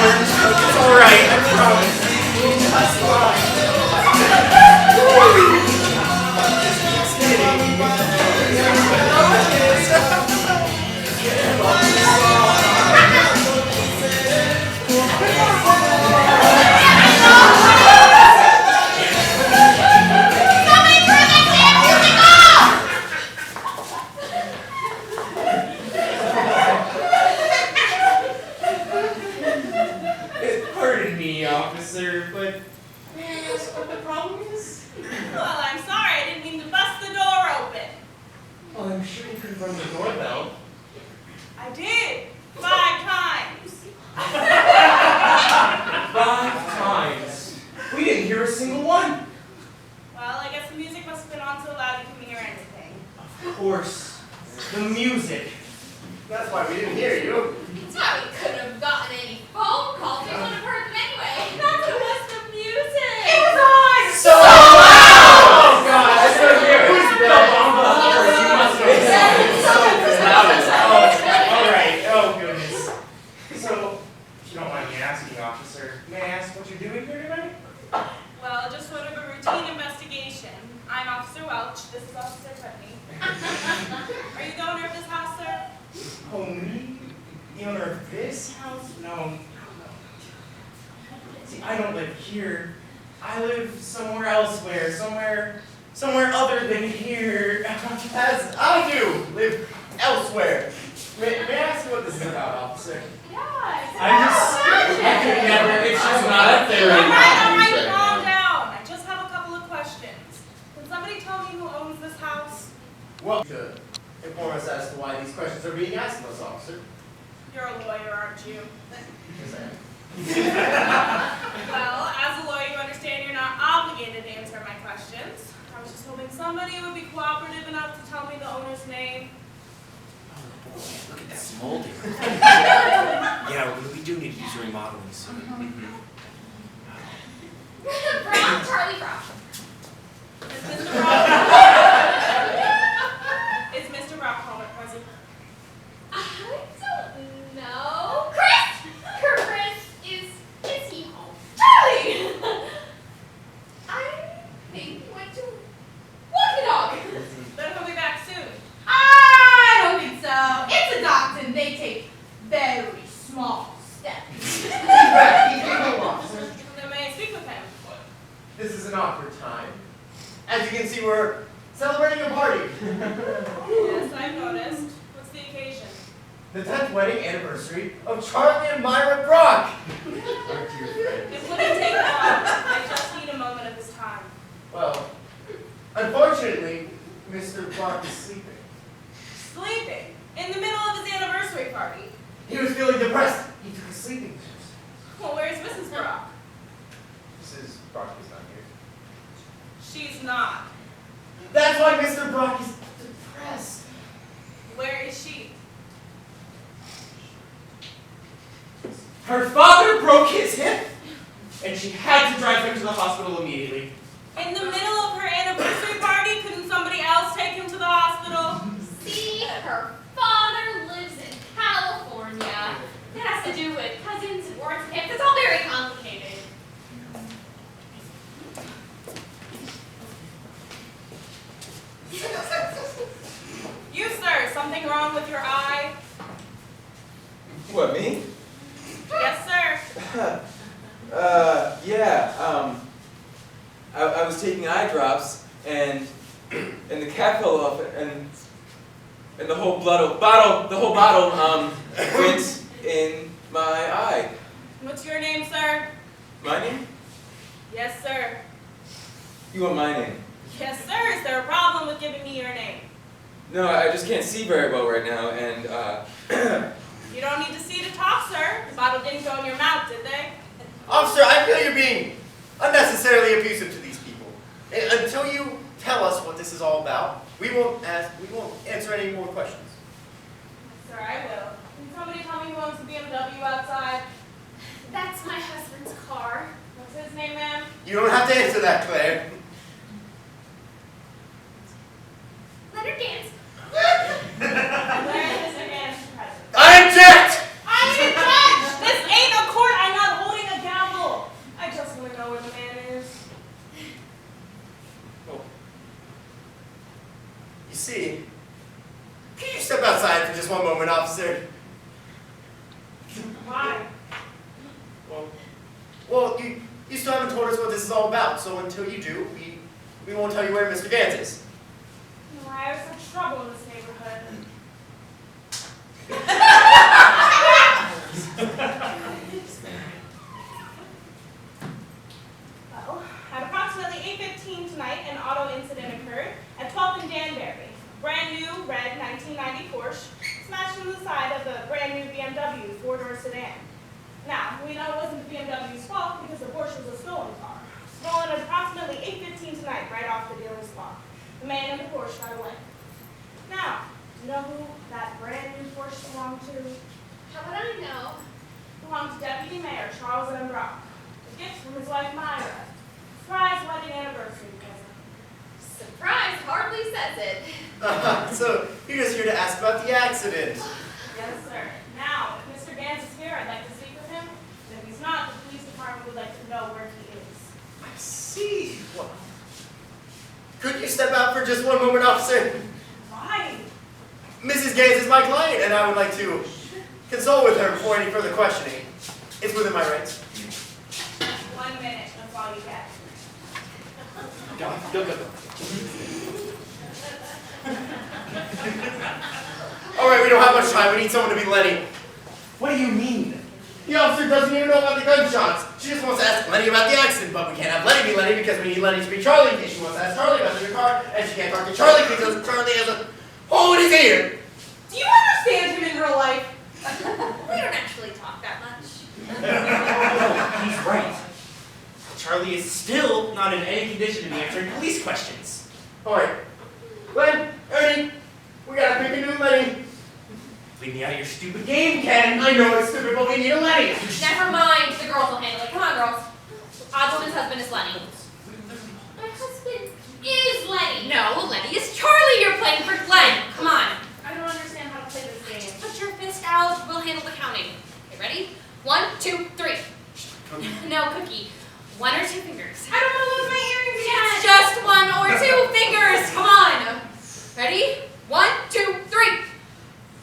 It's all right, I promise. Pardon me, officer, but may I ask what the problem is? Well, I'm sorry. I didn't mean to bust the door open. Well, I'm sure you could have rung the doorbell. I did. 5 times. we didn't hear you. Tally couldn't have gotten any phone calls. We wouldn't have heard them anyway. That's the best of music. It was on! So loud! Oh God, I couldn't hear. Who's that? All right. Oh goodness. So, if you don't mind me asking, officer, may I ask what you're doing here tonight? Well, just sort of a routine investigation. I'm Officer Welch. This is Officer Putney. Are you the owner of this house, sir? Oh, me? The owner of this house? No. See, I don't live here. I live somewhere elsewhere. Somewhere other than here. As I do live elsewhere. May I ask you what this is about, officer? Yeah, I could never, it's just not up there right now. All right, calm down. I just have a couple of questions. Can somebody tell me who owns this house? Well, to inform us as to why these questions are being asked of us, officer. You're a lawyer, aren't you? Yes, I am. Well, as a lawyer, you understand you're not obligated to answer my questions. I was just hoping somebody would be cooperative enough to tell me the owner's name. Oh boy, look at that molding. Yeah, we do need to do some remodeling soon. Brown, Charlie Brown. Is Mr. Brock? Is Mr. Brock home at present? I don't know. Chris! Chris, is he home? Charlie! I think he went to walk the dog. Then he'll be back soon. I don't think so. It's adopted. They take very small steps. He's back. He's home, officer. Then may I speak with him? This is an awkward time. As you can see, we're celebrating a party. Yes, I've noticed. What's the occasion? The 10th wedding anniversary of Charlie and Myra Brock. Our dear friend. It wouldn't take long. I just need a moment of his time. Well, unfortunately, Mr. Brock is sleeping. Sleeping? In the middle of his anniversary party? He was feeling depressed. He took a sleeping pills. Well, where's Mrs. Brock? Mrs. Brock is not here. She's not. That's why Mr. Brock is depressed. Where is she? Her father broke his hip, and she had to drive him to the hospital immediately. In the middle of her anniversary party? Couldn't somebody else take him to the hospital? See, her father lives in California. That has to do with cousins and words and hips. It's all very complicated. You, sir, something wrong with your eye? What, me? Yes, sir. Yeah, I was taking eye drops, and the cap fell off, and the whole bottle went in my eye. What's your name, sir? My name? Yes, sir. You want my name? Yes, sir. Is there a problem with giving me your name? No, I just can't see very well right now, and You don't need to see to talk, sir. The bottle didn't go in your mouth, did they? Officer, I feel you're being unnecessarily abusive to these people. Until you tell us what this is all about, we won't answer any more questions. Sir, I will. Can somebody tell me who owns the BMW outside? That's my husband's car. What's his name, ma'am? You don't have to answer that, Claire. Let her dance. Where is Mr. Gans present? I object! I'm your judge! This ain't a court. I'm not holding a gavel. I just want to know where the man is. You see, can you step outside for just one moment, officer? Why? Well, you still haven't told us what this is all about, so until you do, we won't tell you where Mr. Gans is. I have such trouble in this neighborhood. Well, at approximately 8:15 tonight, an auto incident occurred at 12th and Danbury. Brand new red 1990 Porsche smashed into the side of a brand new BMW four-door sedan. Now, we know it wasn't the BMW's fault because the Porsche was a stolen car. Stolen at approximately 8:15 tonight, right off the dealer's lot. The man in the Porsche got away. Now, do you know who that brand new Porsche belong to? How would I know? Belonged to Deputy Mayor Charles M. Brock. A gift from his wife Myra. Surprise wedding anniversary present. Surprise hardly says it. So, you're just here to ask about the accident. Yes, sir. Now, if Mr. Gans is here, I'd like to speak with him. And if he's not, the police department would like to know where he is. I see. Well, could you step out for just one moment, officer? Why? Mrs. Gaines is my client, and I would like to consult with her before any further questioning. It's within my rights. 1 minute, that's all you get. Go. All right, we don't have much time. We need someone to be Lenny. What do you mean? The officer doesn't even know about the gunshots. She just wants to ask Lenny about the accident, but we can't have Lenny be Lenny because we need Lenny to be Charlie in case she wants to ask Charlie about the car, and she can't talk to Charlie because Charlie has a hole in his ear. Do you understand him in real life? We don't actually talk that much. He's right. Charlie is still not in any condition to be answering police questions. All right, Glenn, Ernie, we gotta pick a new Lenny. Leave me out of your stupid game, Ken. I know it's stupid, but we need a Lenny. Never mind, the girls will handle it. Come on, girls. Oddwoman's husband is Lenny. My husband is Lenny. No, Lenny is Charlie. You're playing for Glenn. Come on. I don't understand how to play this game. Put your fist out. We'll handle the counting. Okay, ready? 1, 2, 3. No, Cookie. 1 or 2 fingers. I don't want to lose my earrings again. It's just 1 or 2 fingers. Come on. Ready? 1, 2, 3.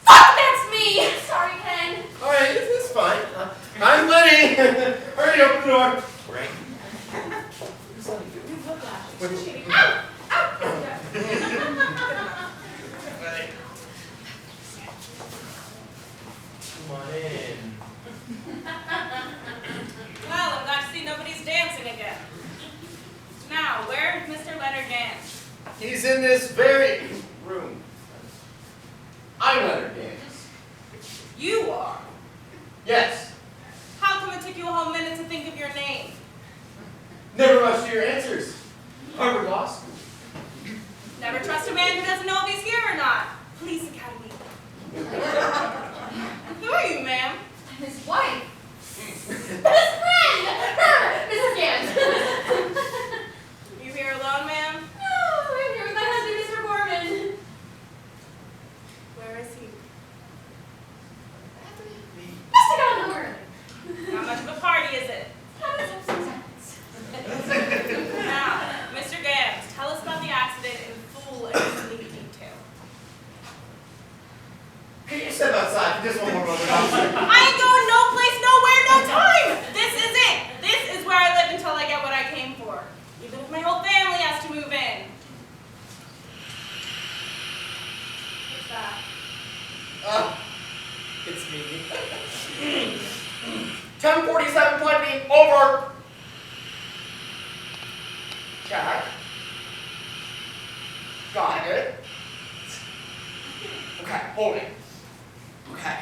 Fuck, that's me. Sorry, Ken. All right, this is fine. I'm Lenny. Hurry, open the door. Right. Come on in. Well, I'm glad to see nobody's dancing again. Now, where's Mr. Leonard Gans? He's in this very room. I'm Leonard Gaines. You are. Yes. How come it took you a whole minute to think of your name? Never much to your answers. Harvard Law School. Never trust a man who doesn't know if he's here or not. Police Academy. Who are you, ma'am? I'm his wife. Best friend! Her! Mrs. Gans. You here alone, ma'am? No, I'm here with my husband, Mr. Gorman. Where is he? Mr. Gondor! How much of a party is it? Now, Mr. Gans, tell us about the accident in full and complete detail. Can you step outside for just one more moment, officer? I ain't going no place, nowhere, no time! This is it! This is where I live until I get what I came for. Even if my whole family has to move in. What's that? It's me. 1047 plenty, over. Check. Got it. Okay, hold it. Okay.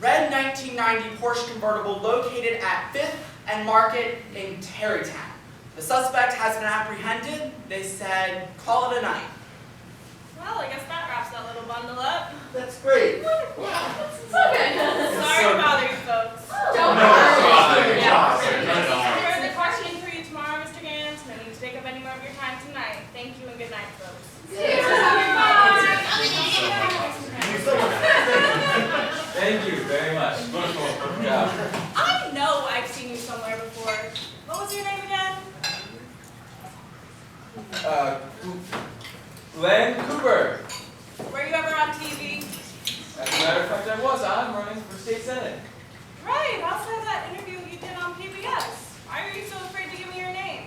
Red 1990 Porsche convertible located at 5th and Market in Tarrytown. The suspect has been apprehended. They said, call it a night. Well, I guess that wraps that little bundle up. That's great. So good. Sorry to bother you folks. Don't No, worry. yeah. Here's the questioning for you tomorrow, Mr. Gans. No need to take up any more of your time tonight. Thank you and good night, folks. Thank you very much. Wonderful. Good job. I know I've seen you somewhere before. What was your name again? Glenn Cooper. Were you ever on TV? As a matter of fact, I was. I'm running for state senate. Right, I also had that interview you did on PBS. Why are you so afraid to give me your name?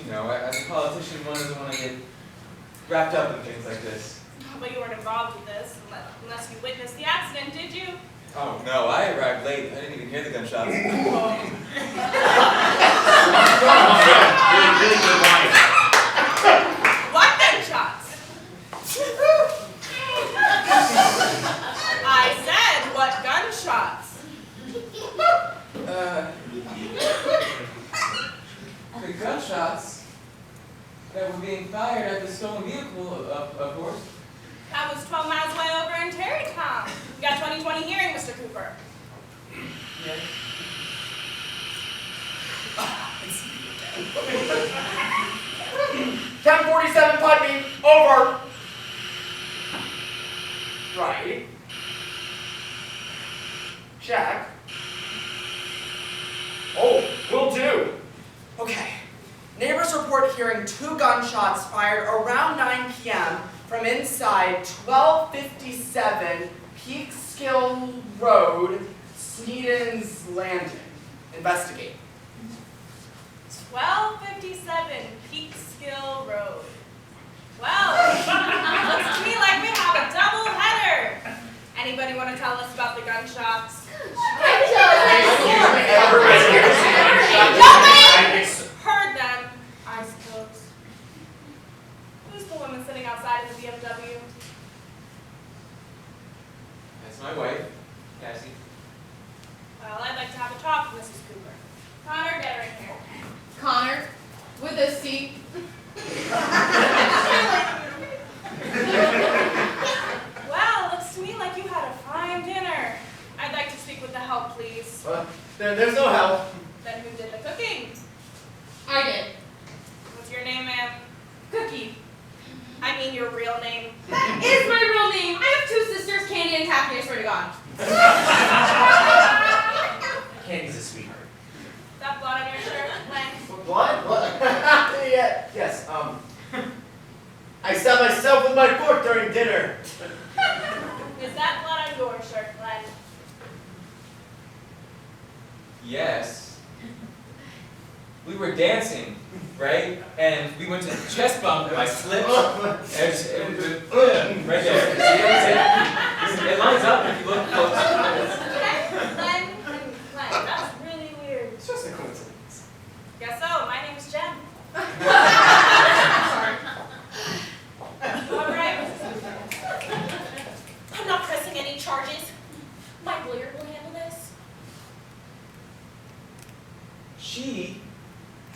You know, as a politician, one doesn't want to get wrapped up in things like this. But you weren't involved with this, unless you witnessed the accident, did you? Oh no, I arrived late. I didn't even hear the gunshots. Really good line. What gunshots? I said, what gunshots? The gunshots that were being fired at the stolen vehicle, of course. That was 12 miles away Cooper. Yeah. 1047 Putney, over. Right. Check. Oh, will do. Okay. Neighbors report hearing 2 gunshots fired around 9 p.m. from inside 1257 Peekskill Road, Sneeden's Landing. Investigate. 1257 Peekskill Road. Well, looks to me like we have a double header. Anybody want to tell us about the gunshots? Heard them, I suppose. Who's the woman sitting outside of the BMW? That's my wife, Cassie. Well, I'd like to have a talk with Mrs. Cooper. Connor, get her in here. Connor, with a C. Well, looks to me like you had a fine dinner. I'd like to speak with the help, please. There's no help. Then who did the cooking? I did. What's your name, ma'am? Cookie. I mean your real name. That is my real name. I have 2 sisters, Candy and Taffy, I swear to God. Candy's a sweetheart. Is that blood on your shirt, Len? What? Yeah, yes, I stabbed myself with my fork during dinner. Is that blood on your shirt, Len? Yes. We were dancing, right? And we went to the chest bump and I slipped. Right there. See, it lines up if you look close. Len and Len. That's really weird. It's just a coincidence. Guess so. My name's Jen. All right. I'm not pressing any charges. My lawyer will handle this. She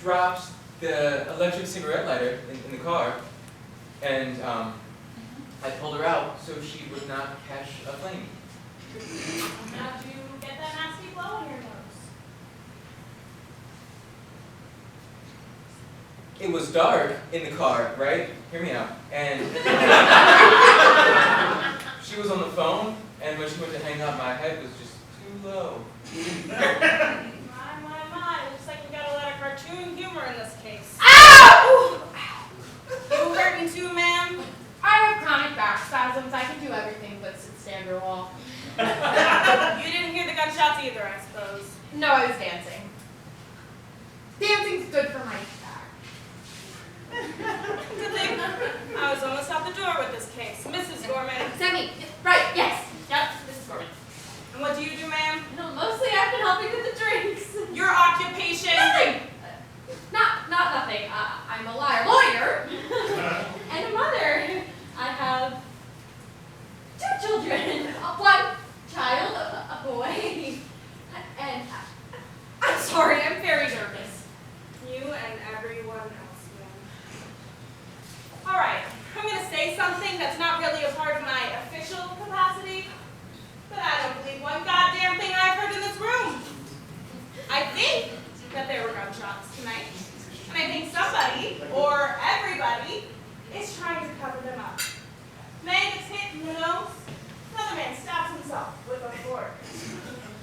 dropped the electric cigarette lighter in the car, and I pulled her out so she would not catch a flame. How'd you get that nasty blow in your nose? It was dark in the car, right? Hear me out. And she was on the phone, and when she went to hang up, my head was just too low. My. Looks like we got a lot of cartoon humor in this case. Ow! You hurt me too, ma'am? I have chronic back spasms. I can do everything but sit, stand, or walk. You didn't hear the gunshots either, I suppose. No, I was dancing. Dancing's good for my back. Good thing I was almost out the door with this case. Mrs. Gorman. Sammy, right, yes. Yep, this is Gorman. And what do you do, ma'am? No, mostly I've been helping with the drinks. Your occupation? Nothing. Not nothing. I'm a lawyer. And a mother. I have 2 children. One child, a boy. And I'm sorry, I'm very nervous. You and everyone else, ma'am. All right, I'm going to say something that's not really a part of my official capacity, but I don't believe one goddamn thing I've heard in this room. I think that there were gunshots tonight, and I think somebody, or everybody, is trying to cover them up. Man gets hit in the nose, another man stabs himself with a fork.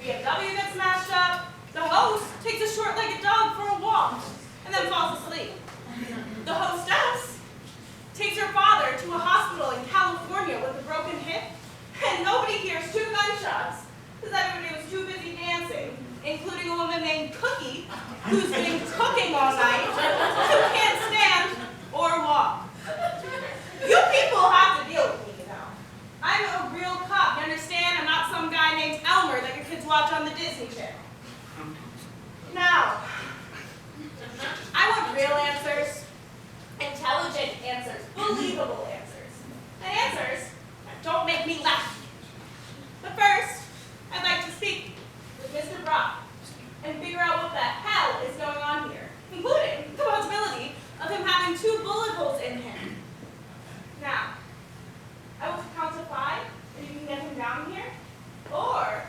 BMW gets smashed up, the host takes a short-legged dog for a walk, and then falls asleep. The hostess takes her father to a hospital in California with a broken hip, and nobody hears 2 gunshots because everybody was too busy dancing, including a woman named Cookie, who's been cooking all night, who can't stand or walk. You people have to deal with me, you know. I'm a real cop, you understand? I'm not some guy named Elmer that your kids watch on the Disney Channel. Now, I want real answers, intelligent answers, believable answers, and answers that don't make me laugh. But first, I'd like to speak with Mr. Brock and figure out what the hell is going on here, including the possibility of him having 2 bullet holes in him. Now, I will count to 5, and you can get him down here, or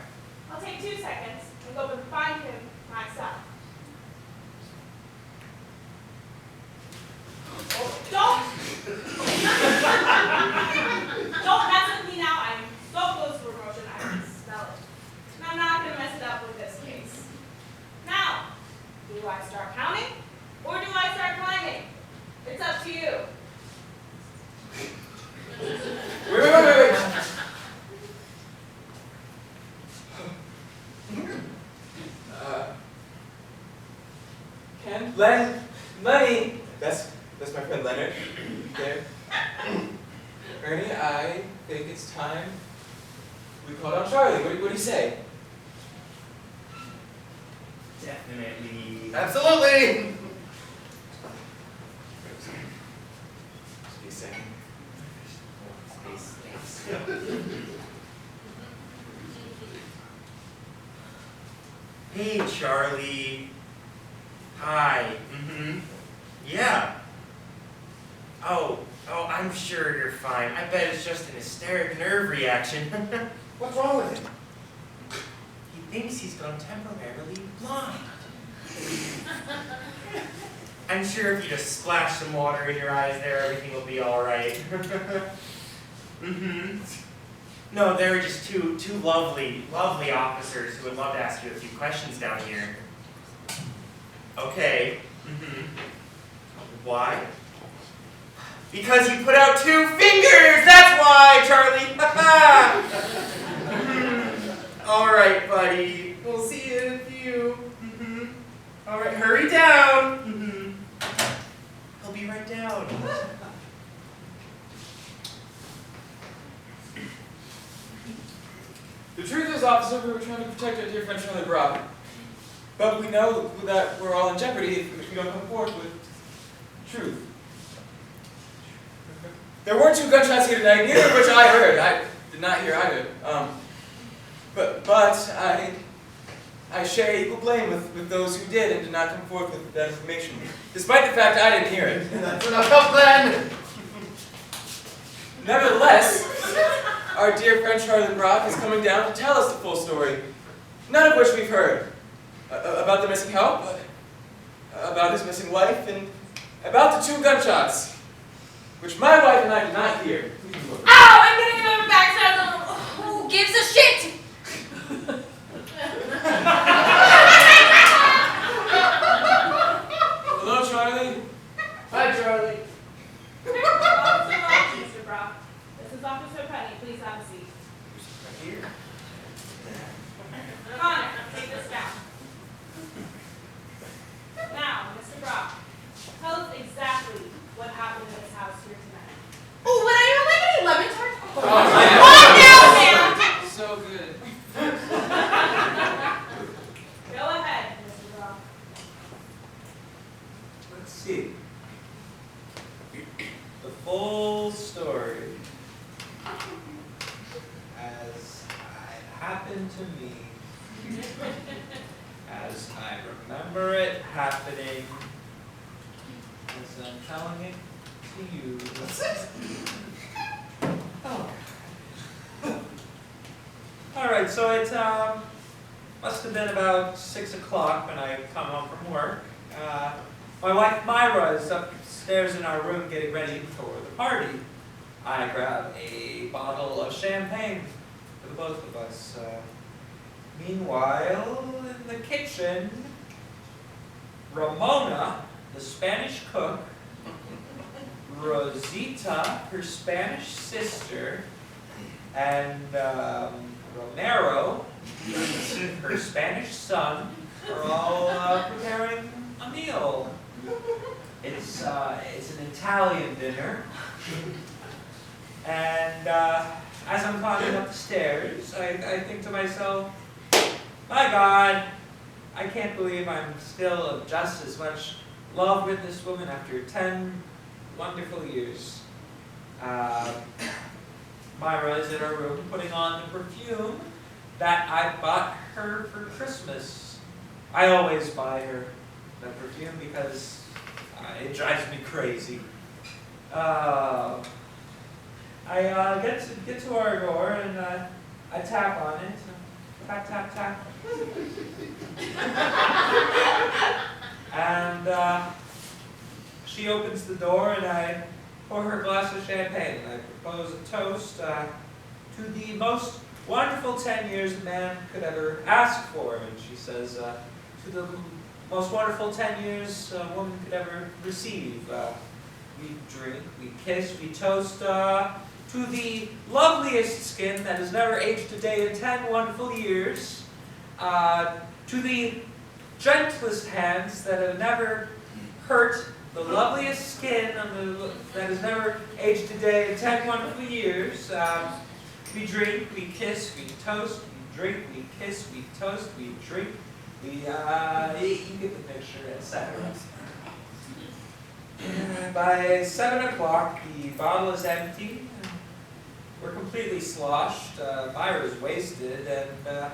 Do I start counting? Or do I start climbing? It's up to you. Wait. Ken? Lenny! That's my friend Leonard. There. Ernie, I think it's time we called on Charlie. What do you say? Definitely. Absolutely. Just be a second. Hey, Charlie. Hi. Yeah. Oh, I'm sure you're fine. I bet it's just an hysteric nerve reaction. What's wrong with him? He thinks he's gone temporarily blind. I'm sure if you just splash some water in your eyes there, everything will be all right. No, there are just two lovely officers who would love to ask you a few questions down here. Okay. Why? Because you put out 2 fingers! That's why, Charlie! All right, buddy. We'll see you in a few. All right, hurry down. He'll be right down. The truth is, officer, we were trying to protect our dear friend Charlie Brock. But we know that we're all in jeopardy if we don't come forward with truth. There were 2 gunshots here tonight, neither of which I heard. I did not hear either. But I share equal blame with those who did and did not come forward with that information, despite the fact I didn't hear it. That's enough then. Nevertheless, our dear friend Charlie Brock is coming down to tell us the full story, none of which we've heard. About the missing help, about his missing wife, and about the 2 gunshots, which my wife and I did not hear. Ow! I'm getting another backstab. Who gives a shit? Hello, Charlie. Hi, Charlie. Mr. Brock. This is Officer Penny. Please have a seat. Right here. Connor, take this down. Now, Mr. Brock, tell us exactly what happened in this house here tonight. Oh, would anyone like any lemon tart? Oh, Now, so good. Go ahead, Mr. Brock. Let's see. The full story, as it happened to me, as I remember it happening, as I'm telling it to you. Oh. All right, so it must have been about 6 o'clock when I come home from work. My wife Myra is upstairs in our room getting ready for the party. I grab a bottle of champagne for the both of us. Meanwhile, in the kitchen, Ramona, the Spanish cook, Rosita, her Spanish sister, and Romero, her Spanish son, are all preparing a meal. It's an Italian dinner, and as I'm climbing up the stairs, I think to myself, my God, I can't believe I'm still just as much love with this woman after 10 wonderful years. Myra is in her room putting on the perfume that I bought her for Christmas. I always buy her that perfume because it drives me crazy. I get to our door and I tap on it. Tap, tap, tap. And she opens the door and I pour her a glass of champagne. And I propose a toast to the most wonderful 10 years a man could ever ask for. And she says, to the most wonderful 10 years a woman could ever receive. We drink, we kiss, we toast to the loveliest skin that has never aged a day in 10 wonderful years, to the gentlest hands that have never hurt the loveliest skin that has never aged a day in 10 wonderful years. We drink, we kiss, we toast, we drink, we kiss, we toast, we drink, you get the picture, etc. By 7 o'clock, the bottle is empty. We're completely sloshed. Myra's wasted, and then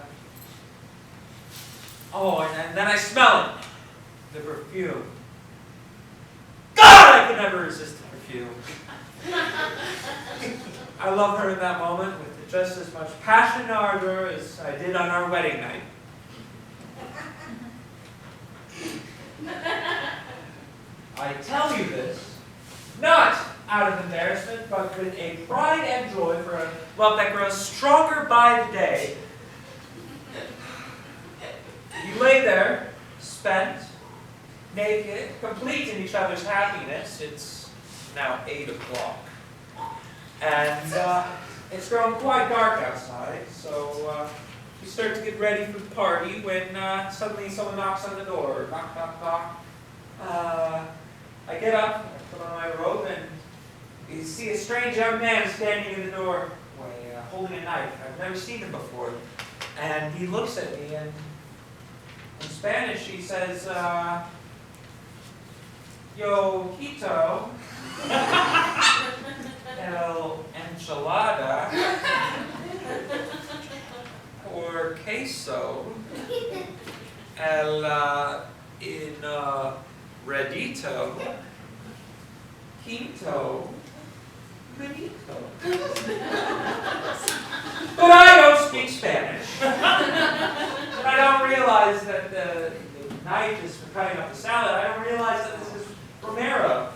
I smell it. The perfume. God, I could never resist the perfume. I love her in that moment with just as much passion and ardor as I did on our wedding night. I tell you this, not out of embarrassment, but with a pride and joy for a love that grows stronger by the day. You lay there, spent, naked, complete in each other's happiness. It's now 8 o'clock. And it's grown quite dark outside, so we start to get ready for the party when suddenly someone knocks on the door. Knock, knock, knock. I get up, I put on my robe, and you see a strange young man standing in the doorway, holding a knife. I've never seen him before. And he looks at me, and in Spanish he says, Yo quito el enchilada or queso el redito quinto benito. But I don't speak Spanish. And I don't realize that the knife is for cutting up the salad. I don't realize that this is Romero,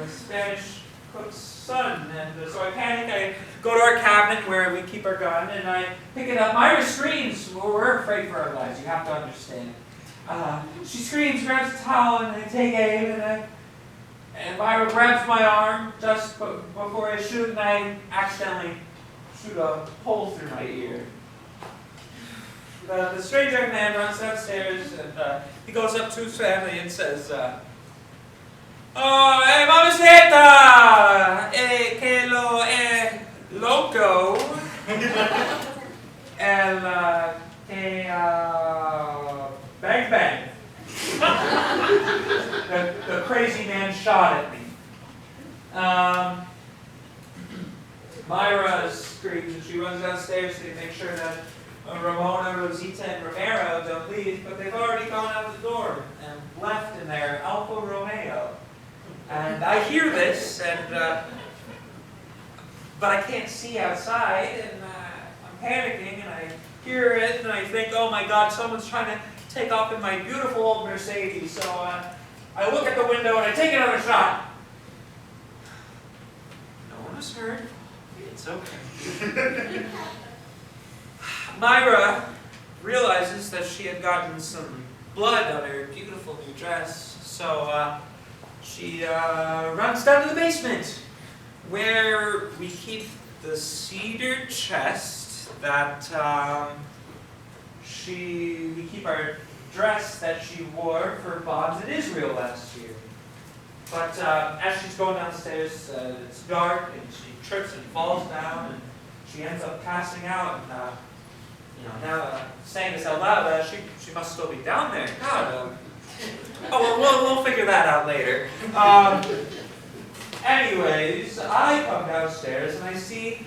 Spanish cook's son. And so I panic. I go to our cabinet where we keep our gun, and I pick it up. Myra screams. We're afraid for our lives. You have to understand. She screams, grabs a towel, and I take aim, and Myra grabs my arm just before I shoot, and I accidentally shoot a hole through my ear. The strange young man runs downstairs, and he goes up to his family and says, Oh, mamacita, que lo loco, el que bang bang. The crazy man shot at me. Myra screams and she runs downstairs to make sure that Ramona, Rosita, and Romero don't leave, but they've already gone out the door and left in their Alfa Romeo. And I hear this, but I can't see outside, and I'm panicking, and I hear it, and I think, oh my God, someone's trying to take off in my beautiful old Mercedes. So I look at the window and I take another shot. No one was hurt. It's okay. Myra realizes that she had gotten some blood on her beautiful new dress, so she runs down to the basement, where we keep the cedar chest that we keep our dress that she wore for Bob's in Israel last year. But as she's going downstairs, it's dark, and she trips and falls down, and she ends up passing out. And now saying this out loud, she must still be down there. God. We'll figure that out later. Anyways, I come downstairs and I see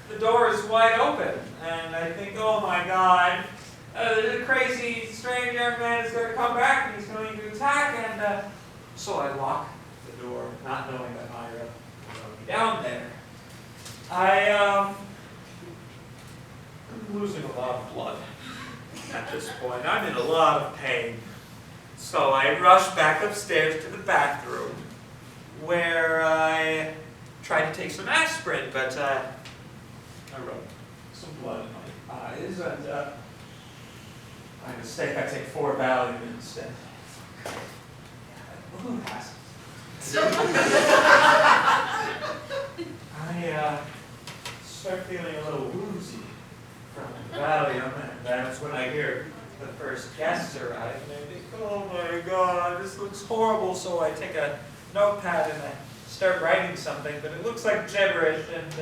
the door is wide open, and I think, oh my God, the crazy, strange young man is going to come back and he's going to attack, and so I lock the door, not knowing that Myra will be down there. I'm losing a lot of blood at this point. I'm in a lot of pain. So I rush back upstairs to the bathroom, where I tried to take some aspirin, but I rubbed some blood in my eyes, and My mistake, I take 4 Valium instead. Who has I start feeling a little woozy from the Valium, and that's when I hear the first guests arrive, and I think, oh my god, this looks horrible, so I take a notepad and I start writing something, but it looks like gibberish, and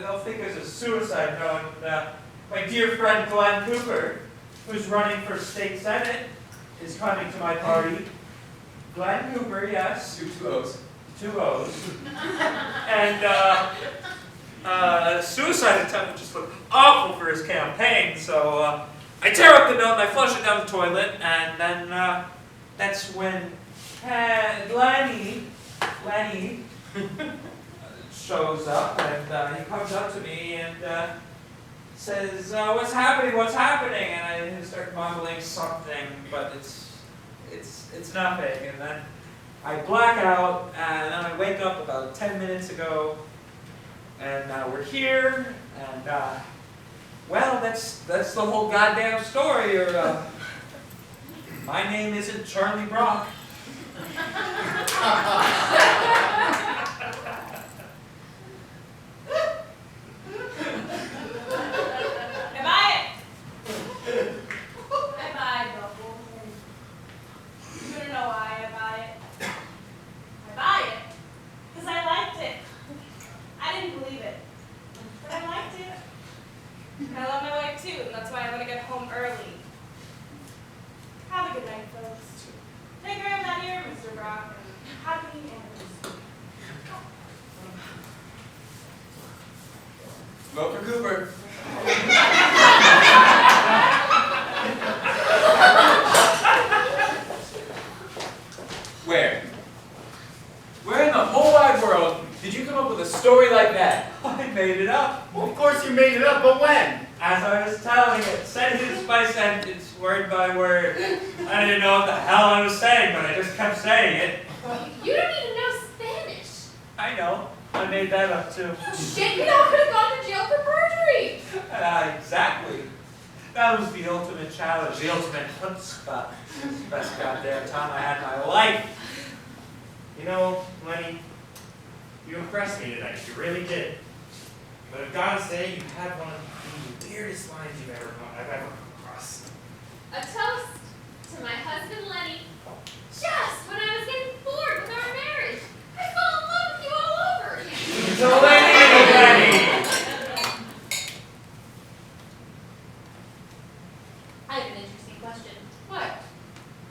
they'll think it's a suicide note. And, my dear friend Glenn Cooper, who's running for state senate, is coming to my party. Glenn Cooper, yes. Two O's. 2 O's. And suicide attempt would just look awful for his campaign, so I tear up the note and I flush it down the toilet, and then that's when Lenny shows up, and he comes up to me and says, what's happening? And I start mumbling something, but it's nothing. And then I black out, and then I wake up about 10 minutes ago, and we're here, and well, that's the whole goddamn story. Or my name isn't Charlie Brock. I love my wife too, and that's why I want to get home early. Have a good night, folks. Take care of that ear, Mr. Brock, and happy anniversary. Vote for Cooper. Where? Where in the whole wide world did you come up with a story like that? I made it up. Well, of course you made it up, but when? As I was telling it, sentence by sentence, word by word. I didn't know what the hell I was saying, but I just kept saying it. You don't even know Spanish. I know. I made that up too. Oh, shit, you all could have gone to jail for perjury. Exactly. That was the ultimate challenge, the ultimate chutzpah. Best goddamn time I had in my life. You know, Lenny, you impressed me tonight. You really did. But I've got to say, you had one of the weirdest lines I've ever come across. A toast to my husband Lenny. Just when I was getting bored with our marriage, I fell in love with you all over again. So Lenny! I have an interesting question. What?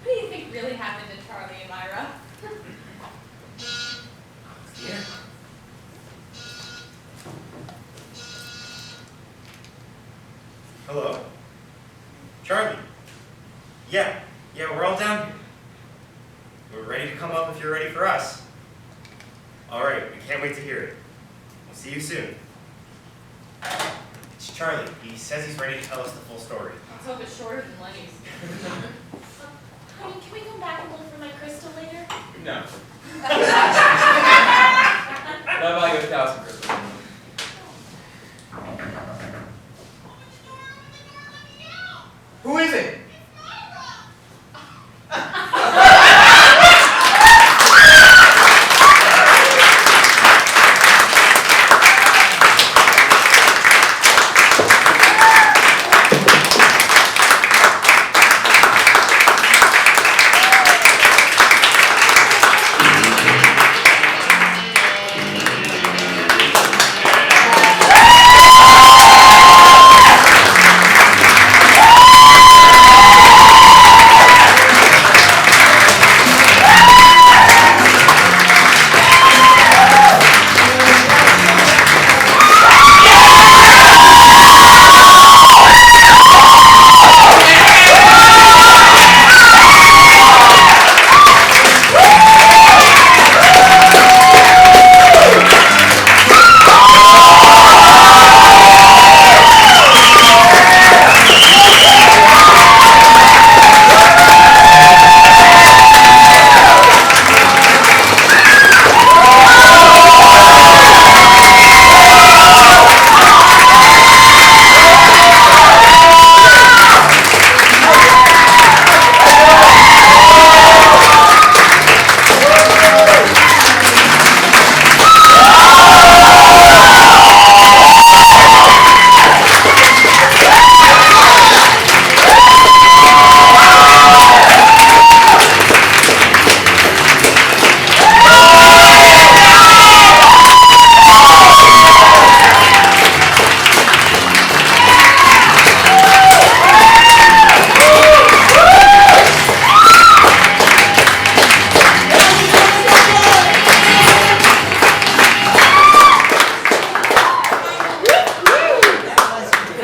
What do you think really happened to Charlie and Myra? Yeah. Hello? Charlie? Yeah, we're all down here. We're ready to come up if you're ready for us. Alright, we can't wait to hear it. We'll see you soon. It's Charlie. He says he's ready to tell us the full story. Let's hope it's shorter than Lenny's. Honey, can we come back and look for my crystal later? No. Not value 1,000 crystals. Who is it?